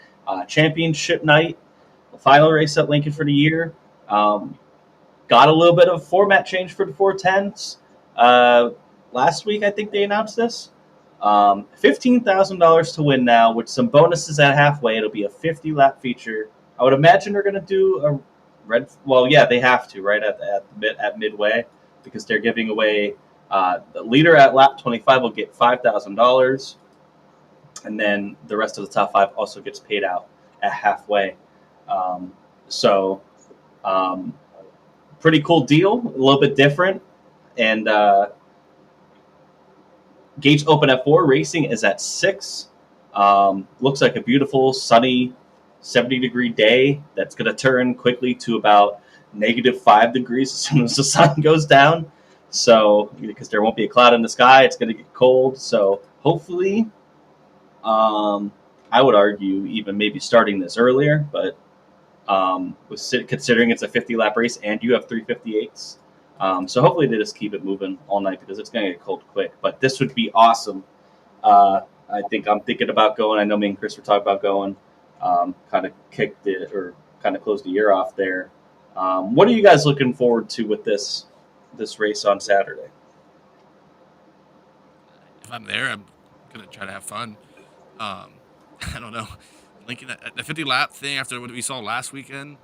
Championship night, the final race at Lincoln for the year. Got a little bit of format change for the 410s. Last week, I think they announced this. $15,000 to win now, with some bonuses at halfway. It'll be a 50-lap feature. I would imagine they're going to do a red. Well, yeah, they have to, right, at midway, because they're giving away the leader at lap 25 will get $5,000. And then the rest of the top 5 also gets paid out at halfway. Pretty cool deal, a little bit different. And gates open at 4. Racing is at 6. Looks like a beautiful, sunny, 70-degree day that's going to turn quickly to about -5 degrees as soon as the sun goes down. So, because there won't be a cloud in the sky, it's going to get cold. So, hopefully, I would argue even maybe starting this earlier, but considering it's a 50-lap race and you have 358s, so hopefully they just keep it moving all night, because it's going to get cold quick. But this would be awesome. I think I'm thinking about going. I know me and Chris were talking about going. Kind of close the year off there. What are you guys looking forward to with this race on Saturday? If I'm there, I'm gonna try to have fun. I don't know. Lincoln, the 50 lap thing after what we saw last weekend,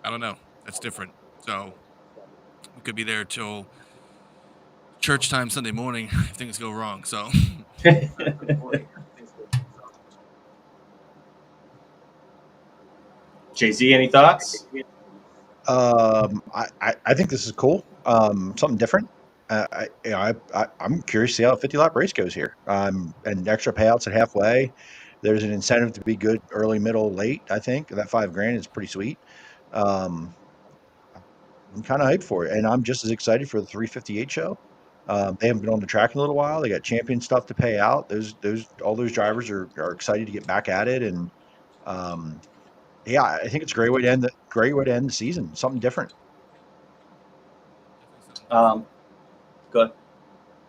I don't know. That's different. So we could be there till church time Sunday morning if things go wrong. So JayZ, any thoughts? I think this is cool. Something different. I'm curious to see how a 50 lap race goes here. And extra payouts at halfway. There's an incentive to be good early, middle, late. I think that $5,000 is pretty sweet. I'm kind of hyped for it, and I'm just as excited for the 358 show. They haven't been on the track in a little while. They got champion stuff to pay out. All those drivers are excited to get back at it, and yeah, I think it's a great way to end the season. Something different. Go ahead.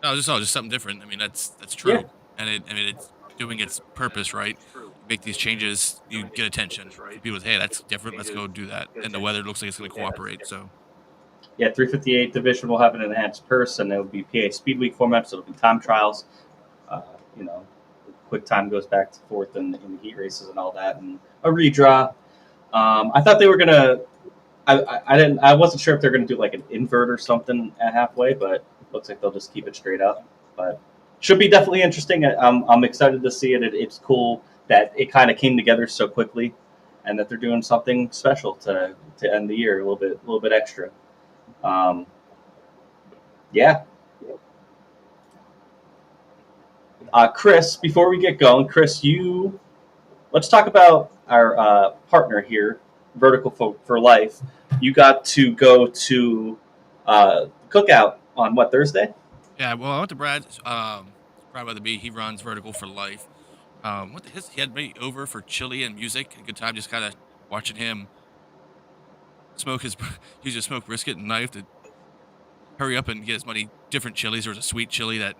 No, just something different. I mean, that's Yeah. true, and it's doing its purpose right. You make these changes, you get attention. People say, "Hey, that's different. Let's go do that." And the weather looks like it's going to cooperate. So Yeah, 358 division will have an enhanced purse, and it'll be PA Speed Week format, so it'll be time trials. You know, quick time goes back to fourth in the heat races and all that, and a redraw. I thought they were gonna. I wasn't sure if they're gonna do like an invert or something at halfway, but looks like they'll just keep it straight up. But should be definitely interesting. I'm excited to see it. It's cool that it kind of came together so quickly, and that they're doing something special to end the year a little bit extra. Yeah. Chris, before we get going, Chris, let's talk about our partner here, Vertical for Life. You got to go to Cookout on what, Thursday? yeah, well, I went to Brad's right by the beat. He runs Vertical for Life. He had me over for chili and music. A good time, just kind of watching him smoke his. He just smoked brisket and knife to hurry up and get as many different chilies. There was a sweet chili that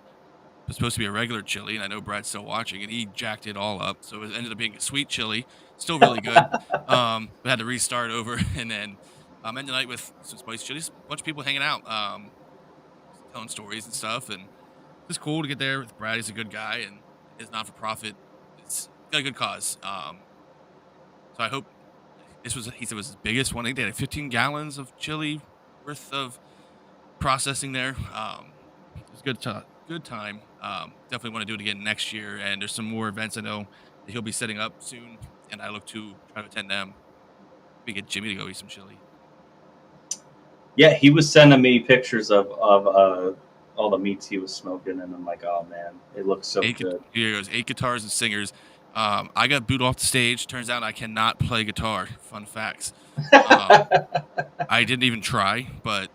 was supposed to be a regular chili, and I know Brad's still watching, and he jacked it all up. So it ended up being a sweet chili, still really good. But had to restart over, and then ended the night with some spicy chilies. A bunch of people hanging out, telling stories and stuff, and it's cool to get there with Brad. He's a good guy, and his not-for-profit, it's got a good cause. So I hope he said it was his biggest one. I think they had 15 gallons of chili worth of processing there. It was good time. Definitely want to do it again next year, and there's some more events I know that he'll be setting up soon, and I look to try to attend them. We get Jimmy to go eat some chili. Yeah, he was sending me pictures of all the meats he was smoking, and I'm like, oh man, it looks so good. Here goes 8 guitars and singers. I got booed off the stage. Turns out I cannot play guitar. Fun facts. I didn't even try, but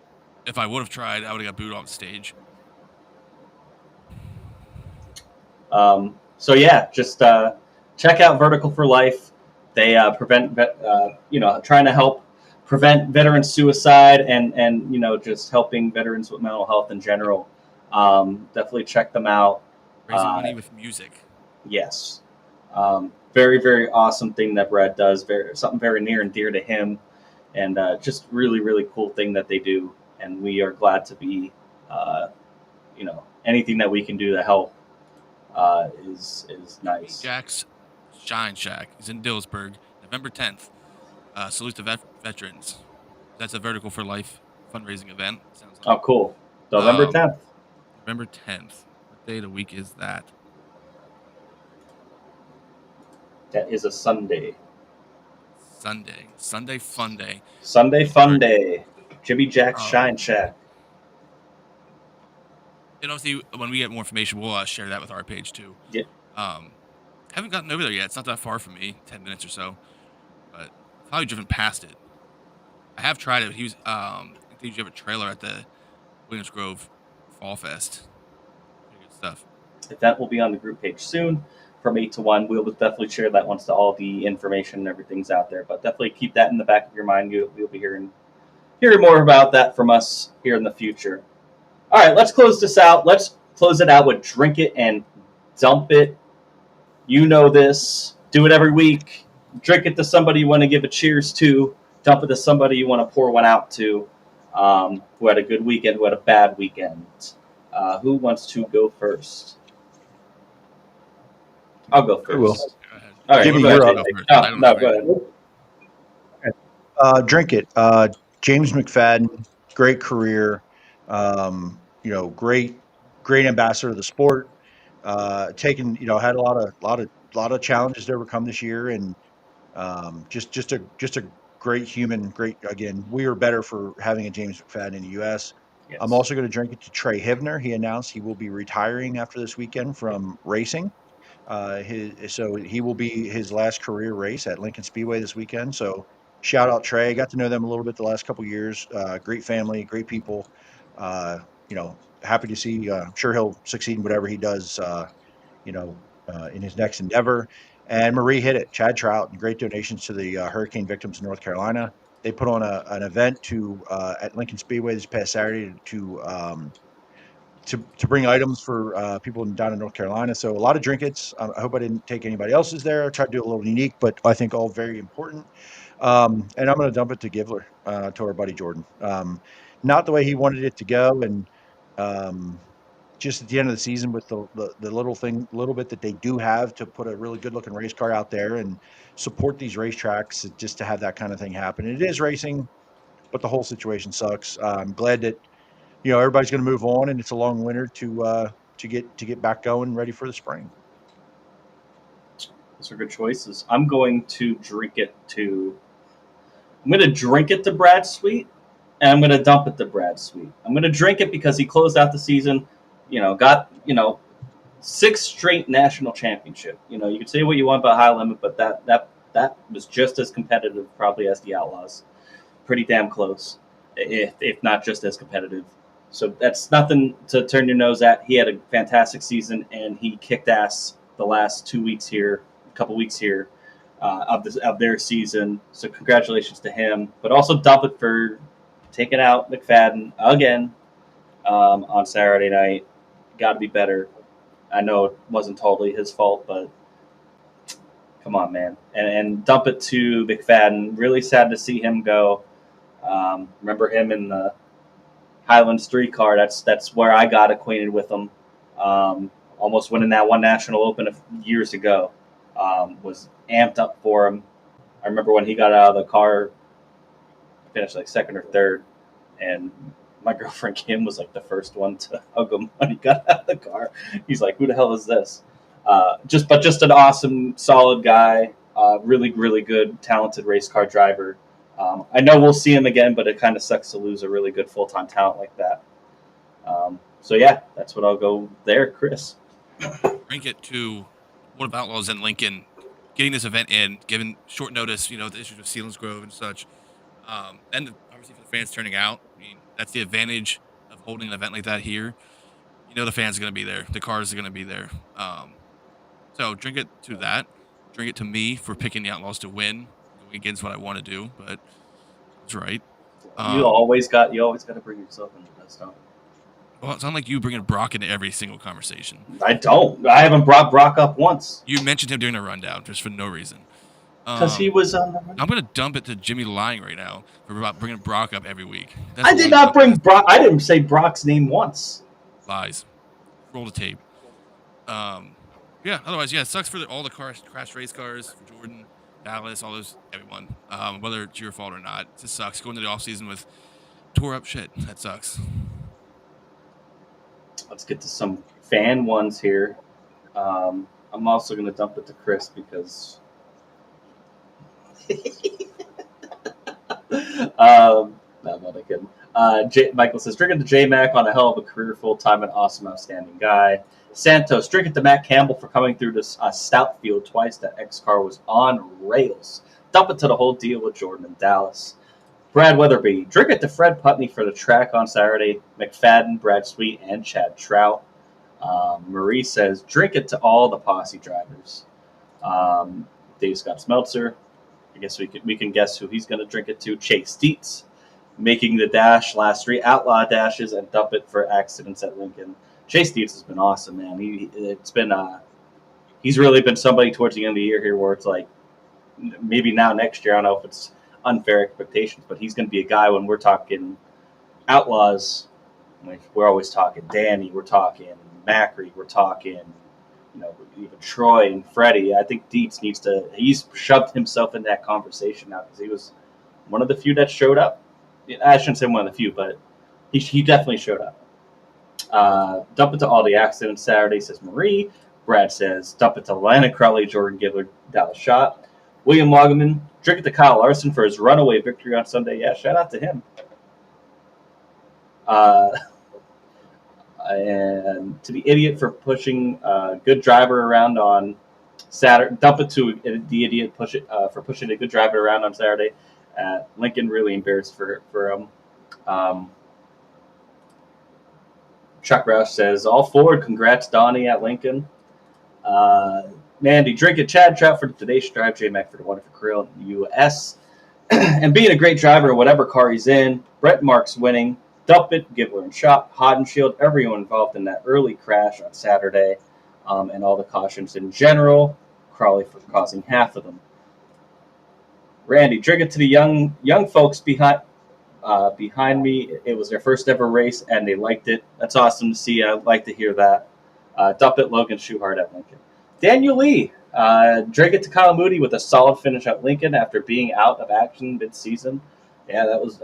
if I would have tried, I would have got booed off the stage. So yeah, just check out Vertical for Life. They prevent, trying to help prevent veteran suicide and just helping veterans with mental health in general. Definitely check them out. Raising money with music. Yes. Very, very awesome thing that Brad does. Something very near and dear to him, and just really, really cool thing that they do. And we are glad to be, anything that we can do to help is nice. Jack's Shine Shack is in Dillsburg, November 10th. Salute to veterans. That's a Vertical for Life fundraising event. Sounds like. Oh, cool. November 10th. November 10th. What day of the week is that? That is a Sunday. Sunday fun day. Sunday fun day. Jimmy Jack's Shine Shack. And obviously, when we get more information, we'll share that with our page too. Yeah. Haven't gotten over there yet. It's not that far from me, 10 minutes or so. But I've probably driven past it. I have tried it. I think they usually have a trailer at the Williams Grove Fall Fest. Pretty good stuff. That will be on the group page soon. From 8 to 1, we'll definitely share that once all the information and everything's out there. But definitely keep that in the back of your mind. You'll be hearing more about that from us here in the future. All right, let's close this out. Let's close it out with Drink It and Dump It. You know this. Do it every week. Drink it to somebody you want to give a cheers to. Dump it to somebody you want to pour one out to, who had a good weekend, who had a bad weekend. Who wants to go first? I'll go first. I will. All right, Jimmy, go you're ahead. No, go ahead. Drink It. James McFadden, great career. Great ambassador of the sport. Had a lot of challenges to overcome this year, and just a great human. Great again. We are better for having a James McFadden in the U.S. Yes. I'm also going to drink it to Trey Hivner. He announced he will be retiring after this weekend from racing. So he will be his last career race at Lincoln Speedway this weekend. So shout out Trey. I got to know them a little bit the last couple of years. Great family, great people. happy to see. I'm sure he'll succeed in whatever he does. In his next endeavor. And Marie hit it. Chad Trout, and great donations to the hurricane victims in North Carolina. They put on an event at Lincoln Speedway this past Saturday to bring items for people down in North Carolina. So a lot of trinkets. I hope I didn't take anybody else's there. I tried to do it a little unique, but I think all very important. And I'm going to dump it to Givler, to our buddy Jordan. Not the way he wanted it to go, and just at the end of the season with the little bit that they do have to put a really good looking race car out there and support these racetracks, just to have that kind of thing happen. It is racing, but the whole situation sucks. I'm glad that everybody's going to move on, and it's a long winter to get back going, ready for the spring. Those are good choices. I'm going to drink it to Brad Sweet, and I'm going to dump it to Brad Sweet. I'm going to drink it because he closed out the season, got 6 straight national championship. You can say what you want about High Limit, but that was just as competitive probably as the Outlaws. Pretty damn close, if not just as competitive. So that's nothing to turn your nose at. He had a fantastic season, and he kicked ass the last 2 weeks here, a couple weeks here of their season. So congratulations to him. But also dump it for taking out McFadden again on Saturday night. Got to be better. I know it wasn't totally his fault, but come on, man. And dump it to McFadden. Really sad to see him go. Remember him in the Highlands 3 car. That's where I got acquainted with him. Almost winning that one national open years ago. Was amped up for him. I remember when he got out of the car, finished like second or third, and my girlfriend Kim was like the first one to hug him when he got out of the car. He's like, "Who the hell is this?" Just an awesome, solid guy. Really, really good, talented race car driver. I know we'll see him again, but it kind of sucks to lose a really good full-time talent like that. So yeah, that's what I'll go there, Chris. Rank it to one of Outlaws and Lincoln getting this event in, given short notice, the issues with Selinsgrove and such. And obviously for the fans turning out, that's the advantage of holding an event like that here. The fans are going to be there. The cars are going to be there. So drink it to that. Drink it to me for picking the Outlaws to win, going against what I want to do, but that's right. You always got to bring yourself into this stuff. Well, it's not like you bringing Brock into every single conversation. I don't. I haven't brought Brock up once. You mentioned him during a rundown just for no reason. Because he was on the rundown. I'm going to dump it to Jimmy lying right now for bringing Brock up every week. I did not bring Brock. I didn't say Brock's name once. Lies. Roll the tape. Yeah, otherwise, it sucks for all the crash race cars, for Jordan, Dallas, all those, everyone. Whether it's your fault or not, it just sucks. Going into the offseason with tore up shit. That sucks. Let's get to some fan ones here. I'm also going to dump it to Chris because... I'm not kidding. Michael says, drink it to J-Mac on a hell of a career, full-time and awesome, outstanding guy. Santos, drink it to Matt Campbell for coming through this stout field twice. That X-car was on rails. Dump it to the whole deal with Jordan and Dallas. Brad Weatherby, drink it to Fred Putney for the track on Saturday. McFadden, Brad Sweet, and Chad Trout. Marie says, drink it to all the posse drivers. Dave Scott Smeltzer, I guess we can guess who he's going to drink it to. Chase Dietz, making the dash last 3 Outlaw dashes, and dump it for accidents at Lincoln. Chase Dietz has been awesome, man. He's really been somebody towards the end of the year here where it's like maybe now next year, I don't know if it's unfair expectations, but he's going to be a guy when we're talking Outlaws. We're always talking Danny, we're talking Macri, we're talking even Troy and Freddie. I think Dietz he's shoved himself in that conversation now because he was one of the few that showed up. I shouldn't say one of the few, but he definitely showed up. Dump it to all the accidents Saturday, says Marie. Brad says, dump it to Lana Crowley, Jordan Givler, Dallas Shot. William Loggeman, drink it to Kyle Larson for his runaway victory on Sunday. Yeah, shout out to him. And to the idiot for pushing a good driver around on Saturday. Dump it to the idiot for pushing a good driver around on Saturday. Lincoln really embarrassed for him. Chuck Roush says, all forward. Congrats, Donnie at Lincoln. Mandy, drink it. Chad Trout for the Today Drive. J Mac for the wonderful career in the U.S. And being a great driver in whatever car he's in. Brett Marks winning. Duppet, Givler and Shop, Hodenshield, everyone involved in that early crash on Saturday, and all the cautions in general. Crawley for causing half of them. Randy, drink it to the young folks behind me. It was their first ever race, and they liked it. That's awesome to see. I'd like to hear that. Duppet, Logan Schuhart at Lincoln. Daniel Lee, drink it to Kyle Moody with a solid finish at Lincoln after being out of action mid-season. Yeah, that was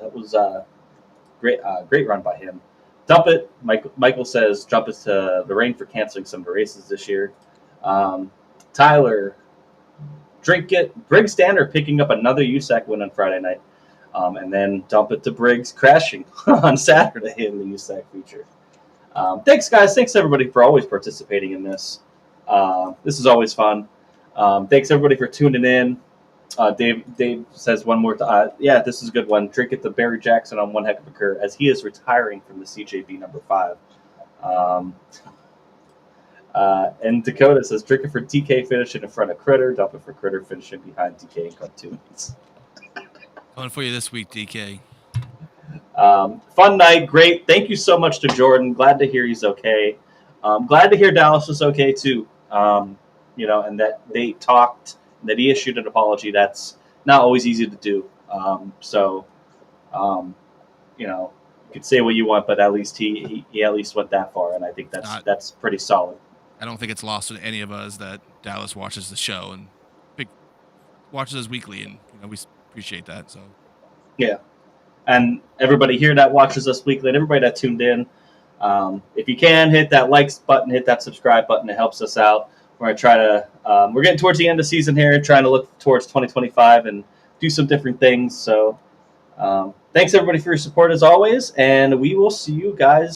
great run by him. Dump it. Michael says, jump it to the rain for canceling some of the races this year. Tyler, drink it. Briggs Danner picking up another USAC win on Friday night. And then dump it to Briggs crashing on Saturday in the USAC feature. Thanks, guys. Thanks, everybody, for always participating in this. This is always fun. Thanks, everybody, for tuning in. Dave says one more time. Yeah, this is a good one. Drink it to Barry Jackson on one heck of a cur as he is retiring from the CJB number 5. And Dakota says, drink it for TK finishing in front of Critter. Dump it for Critter finishing behind TK in cartoons. Fun for you this week, DK. Fun night. Great. Thank you so much to Jordan. Glad to hear he's okay. Glad to hear Dallas was okay, too. And that they talked, that he issued an apology. That's not always easy to do. You could say what you want, but at least he at least went that far, and I think that's pretty solid. I don't think it's lost to any of us that Dallas watches the show and watches us weekly, and we appreciate that. So yeah, and everybody here that watches us weekly, and everybody that tuned in, if you can hit that likes button, hit that subscribe button, it helps us out. We're going to try to we're getting towards the end of the season here, trying to look towards 2025 and do some different things. So thanks, everybody, for your support as always, and we will see you guys